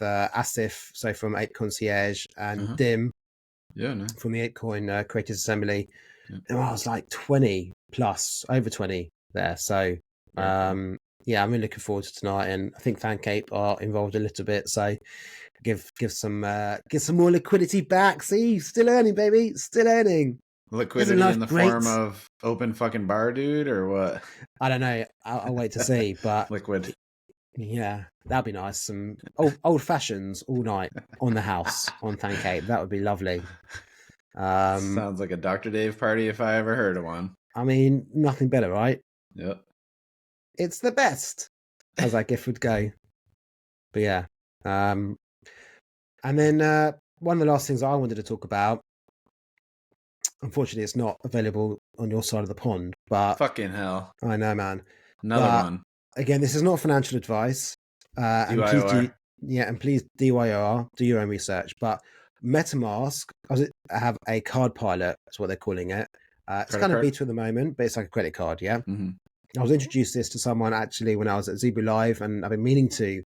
A.F.F, so from Ape Concierge, and Dim Yeah, no. from the Apecoin Creators Assembly. Yeah. And I was like 20 plus, over 20 there. So Very yeah, I'm really looking forward to tonight, and I think Thankape are involved a little bit, so give some more liquidity back. See, still earning, baby, still earning. Liquidity in the form of open fucking bar, dude, or what? I don't know. I'll wait to see, but Liquid. Yeah, that'd be nice. Some old fashions all night on the house on Thankape. That would be lovely. Sounds like a Dr. Dave party if I ever heard of one. I mean, nothing better, right? Yep. It's the best, as our gift would go. But yeah. And then one of the last things I wanted to talk about, unfortunately, it's not available on your side of the pond, but fucking hell. I know, man. Another one. Again, this is not financial advice. And please DYOR, do your own research. But MetaMask have a card pilot. That's what they're calling it. It's kind of beta at the moment, but it's like a credit card. Yeah. Mm-hmm. I was introduced this to someone actually when I was at Zebu Live, and I've been meaning to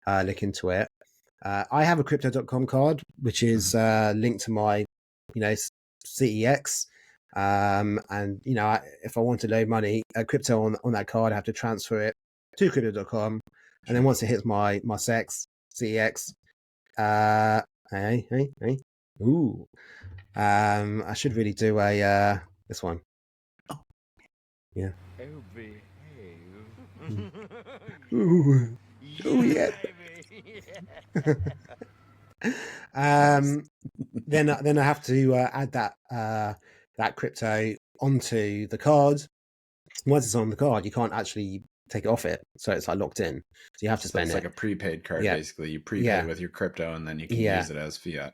look into it. I have a crypto.com card, which is linked to my, CEX. And if I want to load money, crypto on that card, I have to transfer it to crypto.com, and then once it hits my CEX, I should really do a this one. Yeah. Ooh. Oh yeah. Then I have to add that crypto onto the card. Once it's on the card, you can't actually take it off it, so it's like locked in. So you have to spend it. It's like a prepaid card, basically. You prepay with your crypto, and then you can use it as fiat.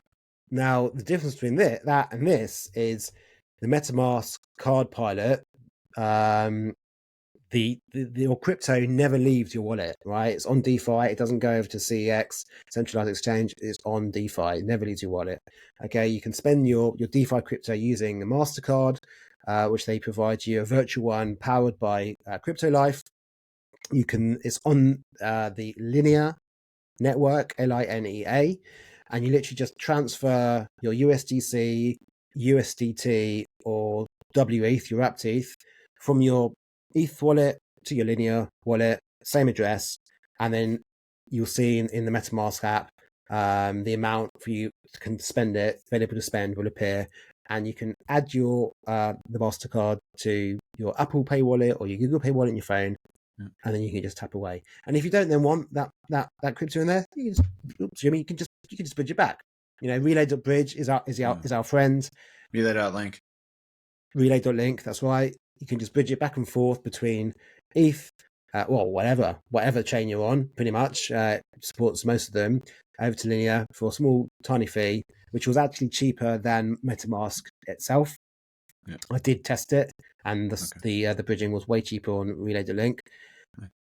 Now, the difference between that and this is the MetaMask card pilot. Your crypto never leaves your wallet, right? It's on DeFi. It doesn't go over to CEX, centralized exchange. It's on DeFi. It never leaves your wallet. Okay, you can spend your DeFi crypto using the Mastercard, which they provide you, a virtual one powered by Crypto Life. It's on the Linea network, Linea, and you literally just transfer your USDC, USDT, or WETH, your ATHs, from your ETH wallet to your Linea wallet, same address, and then you'll see in the MetaMask app the amount for you can spend it, available to spend, will appear, and you can add your the Mastercard to your Apple Pay wallet or your Google Pay wallet on your phone, and then you can just tap away. And if you don't then want that crypto in there, you can just bridge it back. Relay.bridge is our friend. Relay.link. Relay.link, that's right. You can just bridge it back and forth between ETH, whatever chain you're on, pretty much. Supports most of them, over to Linea for a small, tiny fee, which was actually cheaper than MetaMask itself. Yeah. I did test it, and the bridging was way cheaper on Relay.link.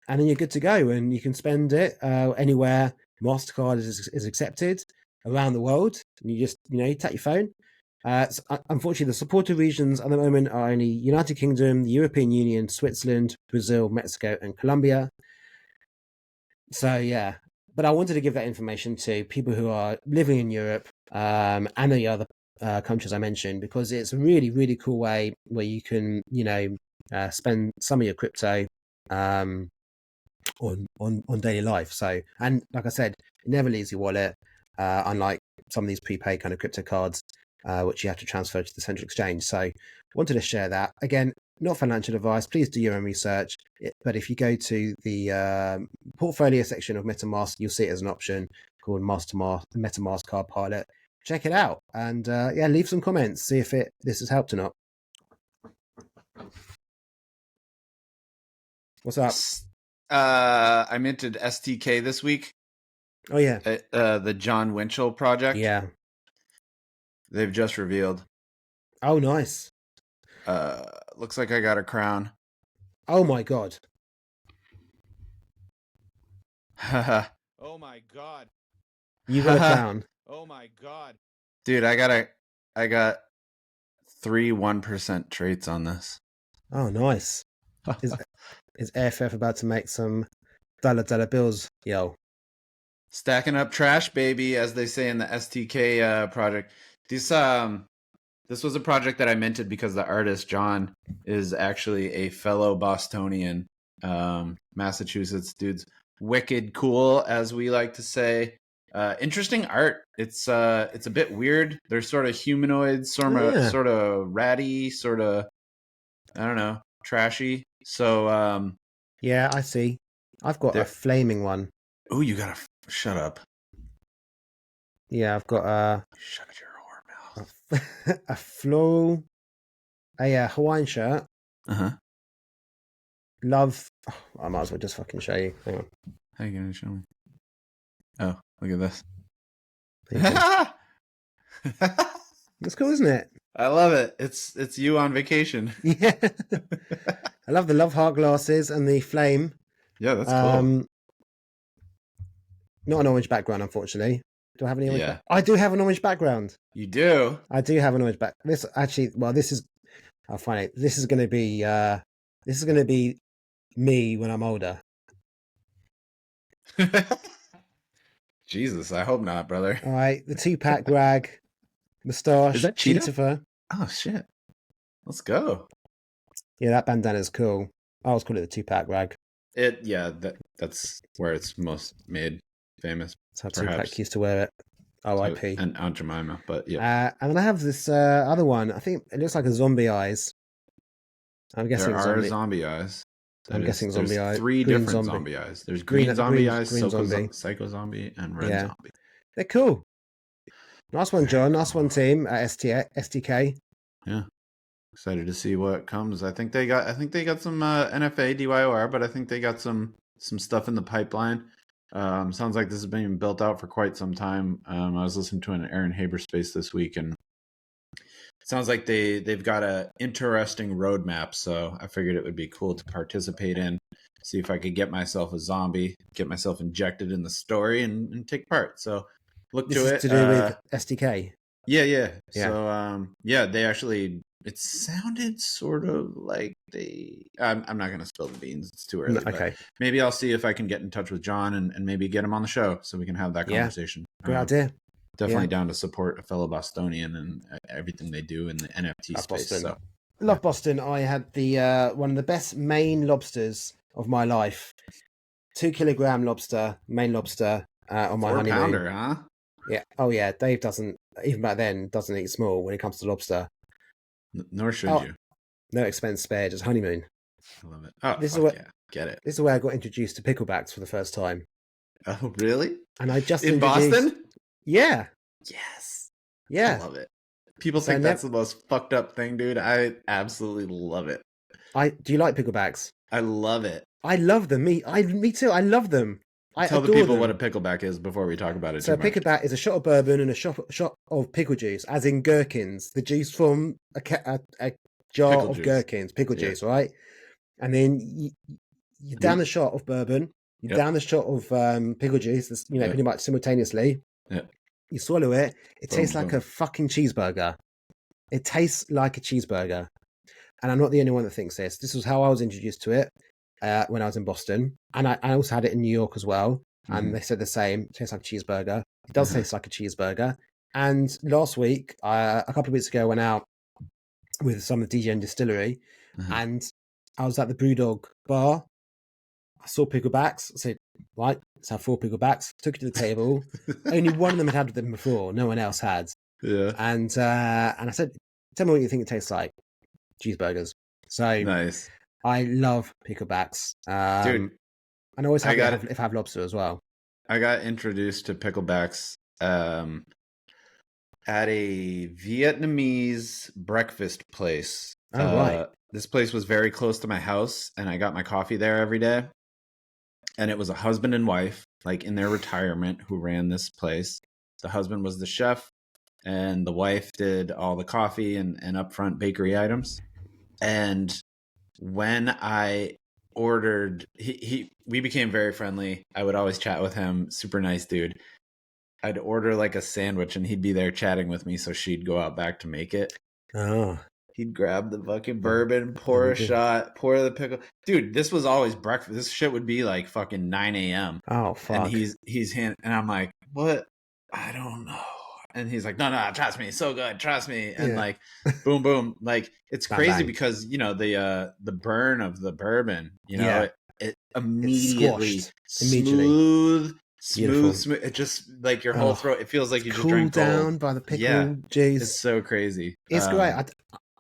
And then you're good to go, and you can spend it anywhere Mastercard is accepted around the world. And you just, you tap your phone. Unfortunately, the supported regions at the moment are only United Kingdom, the European Union, Switzerland, Brazil, Mexico, and Colombia. So, yeah. But I wanted to give that information to people who are living in Europe and the other countries I mentioned, because it's a really, really cool way where you can, spend some of your crypto on daily life. So, and like I said, it never leaves your wallet, unlike some of these prepaid kind of crypto cards, which you have to transfer to the central exchange. So wanted to share that. Again, not financial advice. Please do your own research. But if you go to the portfolio section of MetaMask, you'll see it as an option called MetaMask Card Pilot. Check it out. And leave some comments. See if this has helped or not. What's up? I minted STK this week. Oh, yeah. The John Winchell project. Yeah. They've just revealed. Oh, nice. Looks like I got a crown. Oh my god. Oh my god. You got a clown. Oh my god. Dude, I got 3 1% traits on this. Oh, nice. Is A.F.F about to make some dollar bills? Yo. Stacking up trash, baby, as they say in the STK project. This was a project that I minted because the artist John is actually a fellow Bostonian, Massachusetts dude's wicked cool, as we like to say. Interesting art. It's a bit weird. They're sort of humanoids, sort of ratty, sort of, I don't know, trashy. So Yeah, I see. I've got a flaming one. oh, you gotta shut up. Yeah, I've got Shut your whore mouth. a floral, a Hawaiian shirt. Uh-huh. Love. Oh, I might as well just fucking show you. Hang on. How are you gonna show me? Oh, look at this. It's cool, isn't it? I love it. It's you on vacation. Yeah. I love the love heart glasses and the flame. Yeah, that's cool. Not an orange background, unfortunately. Do I have any orange? Yeah. I do have an orange background. You do? I do have an orange back. This actually, well, this is. I'll find it. This is going to be. This is going to be me when I'm older. Jesus, I hope not, brother. All right, the 2-pack rag, moustache, Is that cheetah? fur. Oh shit. Let's go. Yeah, that bandana's cool. I always call it the 2-pack rag. That's where it's most made famous. That's how 2-pack used to wear it. R.I.P. And Aunt Jemima, but yeah. And then I have this other one. I think it looks like a zombie eyes. I'm guessing there are zombie eyes. I'm guessing zombie eyes. 3 different zombie eyes. There's green zombie eyes, psycho zombie, and red zombie. They're cool. Nice one, John. Nice one, team at STK. Yeah. Excited to see what comes. I think they got some NFA DYOR, but I think they got some stuff in the pipeline. Sounds like this has been built out for quite some time. I was listening to an Aaron Haber space this week, and it sounds like they've got a interesting roadmap. So I figured it would be cool to participate in, see if I could get myself a zombie, get myself injected in the story, and take part. So look this to is it. To do with STK. Yeah. So they actually. It sounded sort of like I'm not going to spill the beans. It's too early. Okay. Maybe I'll see if I can get in touch with John and maybe get him on the show so we can have that conversation. Great idea. Definitely down to support a fellow Bostonian and everything they do in the NFT space. Boston. So. Love Boston. I had the one of the best Maine lobsters of my life. 2 kilogram lobster, Maine lobster on my 4 honeymoon. pounder, huh? Yeah. Oh yeah. Dave doesn't even back then doesn't eat small when it comes to lobster. Nor should you. No expense spared, just honeymoon. I love it. Oh, get it. This is where I got introduced to picklebacks for the first time. Oh, really? And I just in Boston? Yeah. Yes. Yeah. I love it. People think that's the most fucked up thing, dude. I absolutely love it. Do you like picklebacks? I love it. I love them. Me too. I love them. Tell the people what a pickleback is before we talk about it. So a pickleback is a shot of bourbon and a shot of pickle juice, as in gherkins. The juice from a jar Pickle of juice. gherkins, pickle juice, right? And then you down the shot of bourbon, you down the shot of pickle juice, pretty much simultaneously. Yeah. You swallow it. It tastes like a fucking cheeseburger. It tastes like a cheeseburger. And I'm not the only one that thinks this. This was how I was introduced to it. When I was in Boston, and I also had it in New York as well, and they said the same. It tastes like a cheeseburger. It does taste like a cheeseburger. And last week, a couple of weeks ago, I went out with some of the DJ and Distillery, and I was at the Brewdog bar. I saw picklebacks. I said, right, let's have 4 picklebacks. Took it to the table. Only one of them had them before. No one else had. Yeah. And I said, tell me what you think it tastes like. Cheeseburgers. So nice. I love picklebacks. Dude, and I always have if I have lobster as well. I got introduced to picklebacks at a Vietnamese breakfast place. Oh, right. This place was very close to my house, and I got my coffee there every day. And it was a husband and wife, like in their retirement, who ran this place. The husband was the chef, and the wife did all the coffee and upfront bakery items. And when I ordered, we became very friendly. I would always chat with him. Super nice dude. I'd order like a sandwich and he'd be there chatting with me. So she'd go out back to make it. Oh, He'd grab the fucking bourbon, pour a shot, pour the pickle. Dude, this was always breakfast. This shit would be like fucking 9 a.m. oh, fuck. And and I'm like, what? I don't know. And he's like, no, trust me, it's so good, trust me. And like, boom, boom. Like, it's Bang, crazy bang. because, you know, the burn of the bourbon, you know, it immediately smooth. It just like your whole throat. It feels like you just drank down gold. by the pickle juice. It's so crazy. It's great.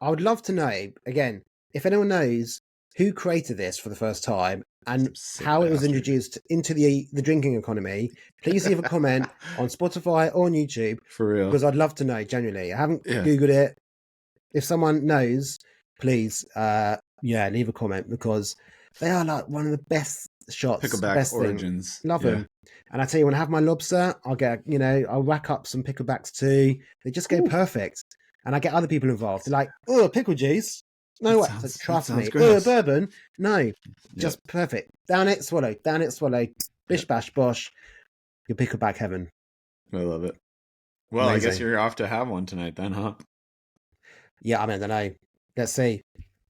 I would love to know, again, if anyone knows who created this for the first time and how it was introduced into the drinking economy, please leave a comment on Spotify or on YouTube. For real. Because I'd love to know, genuinely. I haven't Googled it. If someone knows, please, leave a comment, because they are like one of the best shots. Pickleback best origins. Love them. And I tell you, when I have my lobster, I'll whack up some picklebacks too. They just go perfect. And I get other people involved. They're like, oh, pickle juice? No way. So trust me. Oh, bourbon? No. Just perfect. Down it, swallow. Down it, swallow. Bish, bash, bosh. Your pickleback heaven. I love it. Well, amazing. I guess you're off to have one tonight then, huh? Yeah, I mean, I don't know. Let's see.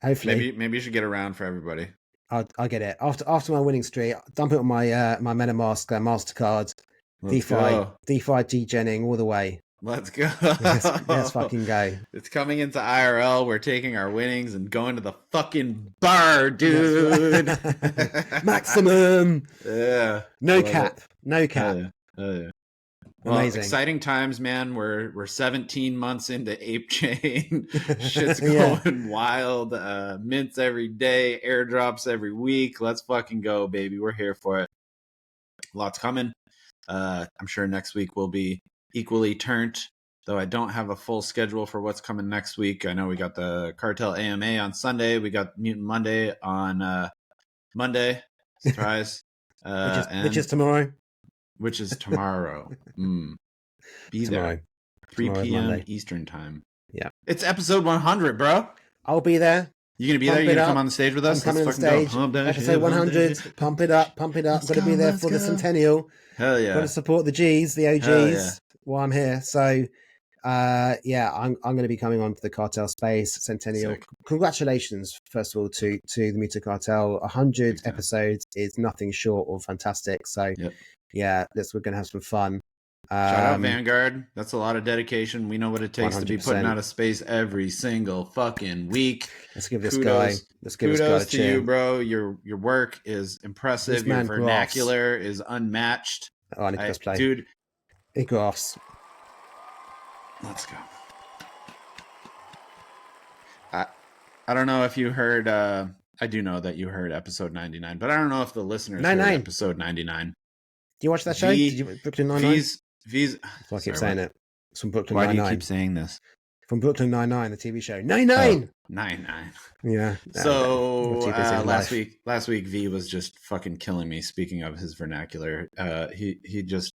Hopefully. Maybe you should get around for everybody. I'll get it. After my winning streak, dump it on my my MetaMask Mastercard. DeFi degenning all the way. Let's go. Let's fucking go. It's coming into IRL. We're taking our winnings and going to the fucking bar, dude. Maximum. Yeah. No cap. No cap. Yeah. Well, amazing. Exciting times, man. We're 17 months into Apechain. Shit's going wild. Mints every day, airdrops every week. Let's fucking go, baby. We're here for it. Lots coming. I'm sure next week will be equally turned, though I don't have a full schedule for what's coming next week. I know we got the Cartel AMA on Sunday. We got Mutant Monday on Monday. Surprise. Which is tomorrow. Which is tomorrow. Be tomorrow. there. 3 Tomorrow's p.m. Monday. Eastern time. Yeah. It's episode 100, bro. I'll be there. You gonna be there? You gonna come on the stage with us? I'm coming on the stage. Episode 100. Pump it up. Pump it up. Got to be there for the centennial. Hell yeah. Got to support the G's, the OGs, while I'm here. So, I'm going to be coming on to the Cartel Space Centennial. Sick. Congratulations, first of all, to the Muta Cartel. 100 episodes is nothing short of fantastic. So, we're going to have some fun. Shout out Vanguard. That's a lot of dedication. We know what it takes 100%. To be putting out a space every single fucking week. Let's give this guy. Let's give kudos this guy to you, bro. Your work is impressive. Your vernacular is unmatched. Oh, I need to press play, dude. It graphs. Let's go. I don't know if you heard. I do know that you heard episode 99, but I don't know if the listeners heard episode 99. Do you watch that show? Did you Brooklyn Nine-Nine? I keep saying it. It's from Brooklyn Nine-Nine. Why do you keep saying this? From Brooklyn Nine-Nine, the TV show. 99! 99. Yeah. So last week V was just fucking killing me. Speaking of his vernacular, he just,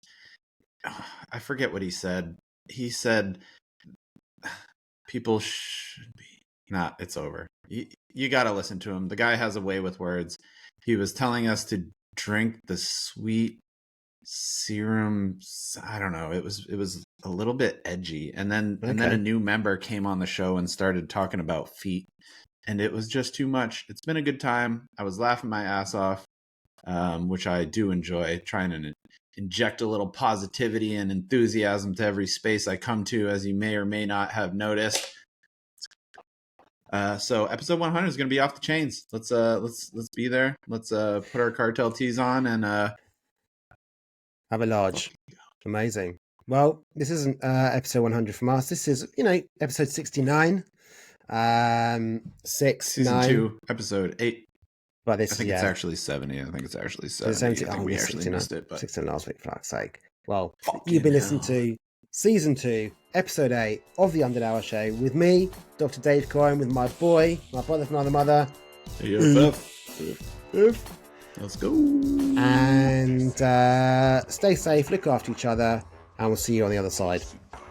I forget what he said. He said people should be. Nah, it's over. You got to listen to him. The guy has a way with words. He was telling us to drink the sweet serum. I don't know. It was a little bit edgy. And then a new member came on the show and started talking about feet. And it was just too much. It's been a good time. I was laughing my ass off, which I do enjoy, trying to inject a little positivity and enthusiasm to every space I come to, as you may or may not have noticed. So episode 100 is going to be off the chains. Let's be there. Let's put our cartel tees on and have a large. Amazing. Well, this isn't episode 100 from us. This is, episode 69. Season 2, episode 8. But this, I think it's actually 70. I think it's actually 70. I think we actually missed it. But 69 last week, for fuck's sake. Well, you've been listening to Season 2, Episode 8 of the Undead Hour Show with me, Dr. Dave Coyne, with my boy, my brother from another mother. A.F.F. Let's go. And stay safe, look after each other, and we'll see you on the other side.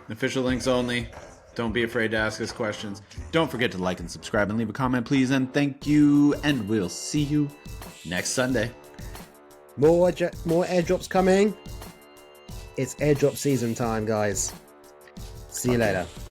Official links only. Don't be afraid to ask us questions. Don't forget to like and subscribe and leave a comment, please. And thank you. And we'll see you next Sunday. More airdrops coming. It's airdrop season time, guys. See you later.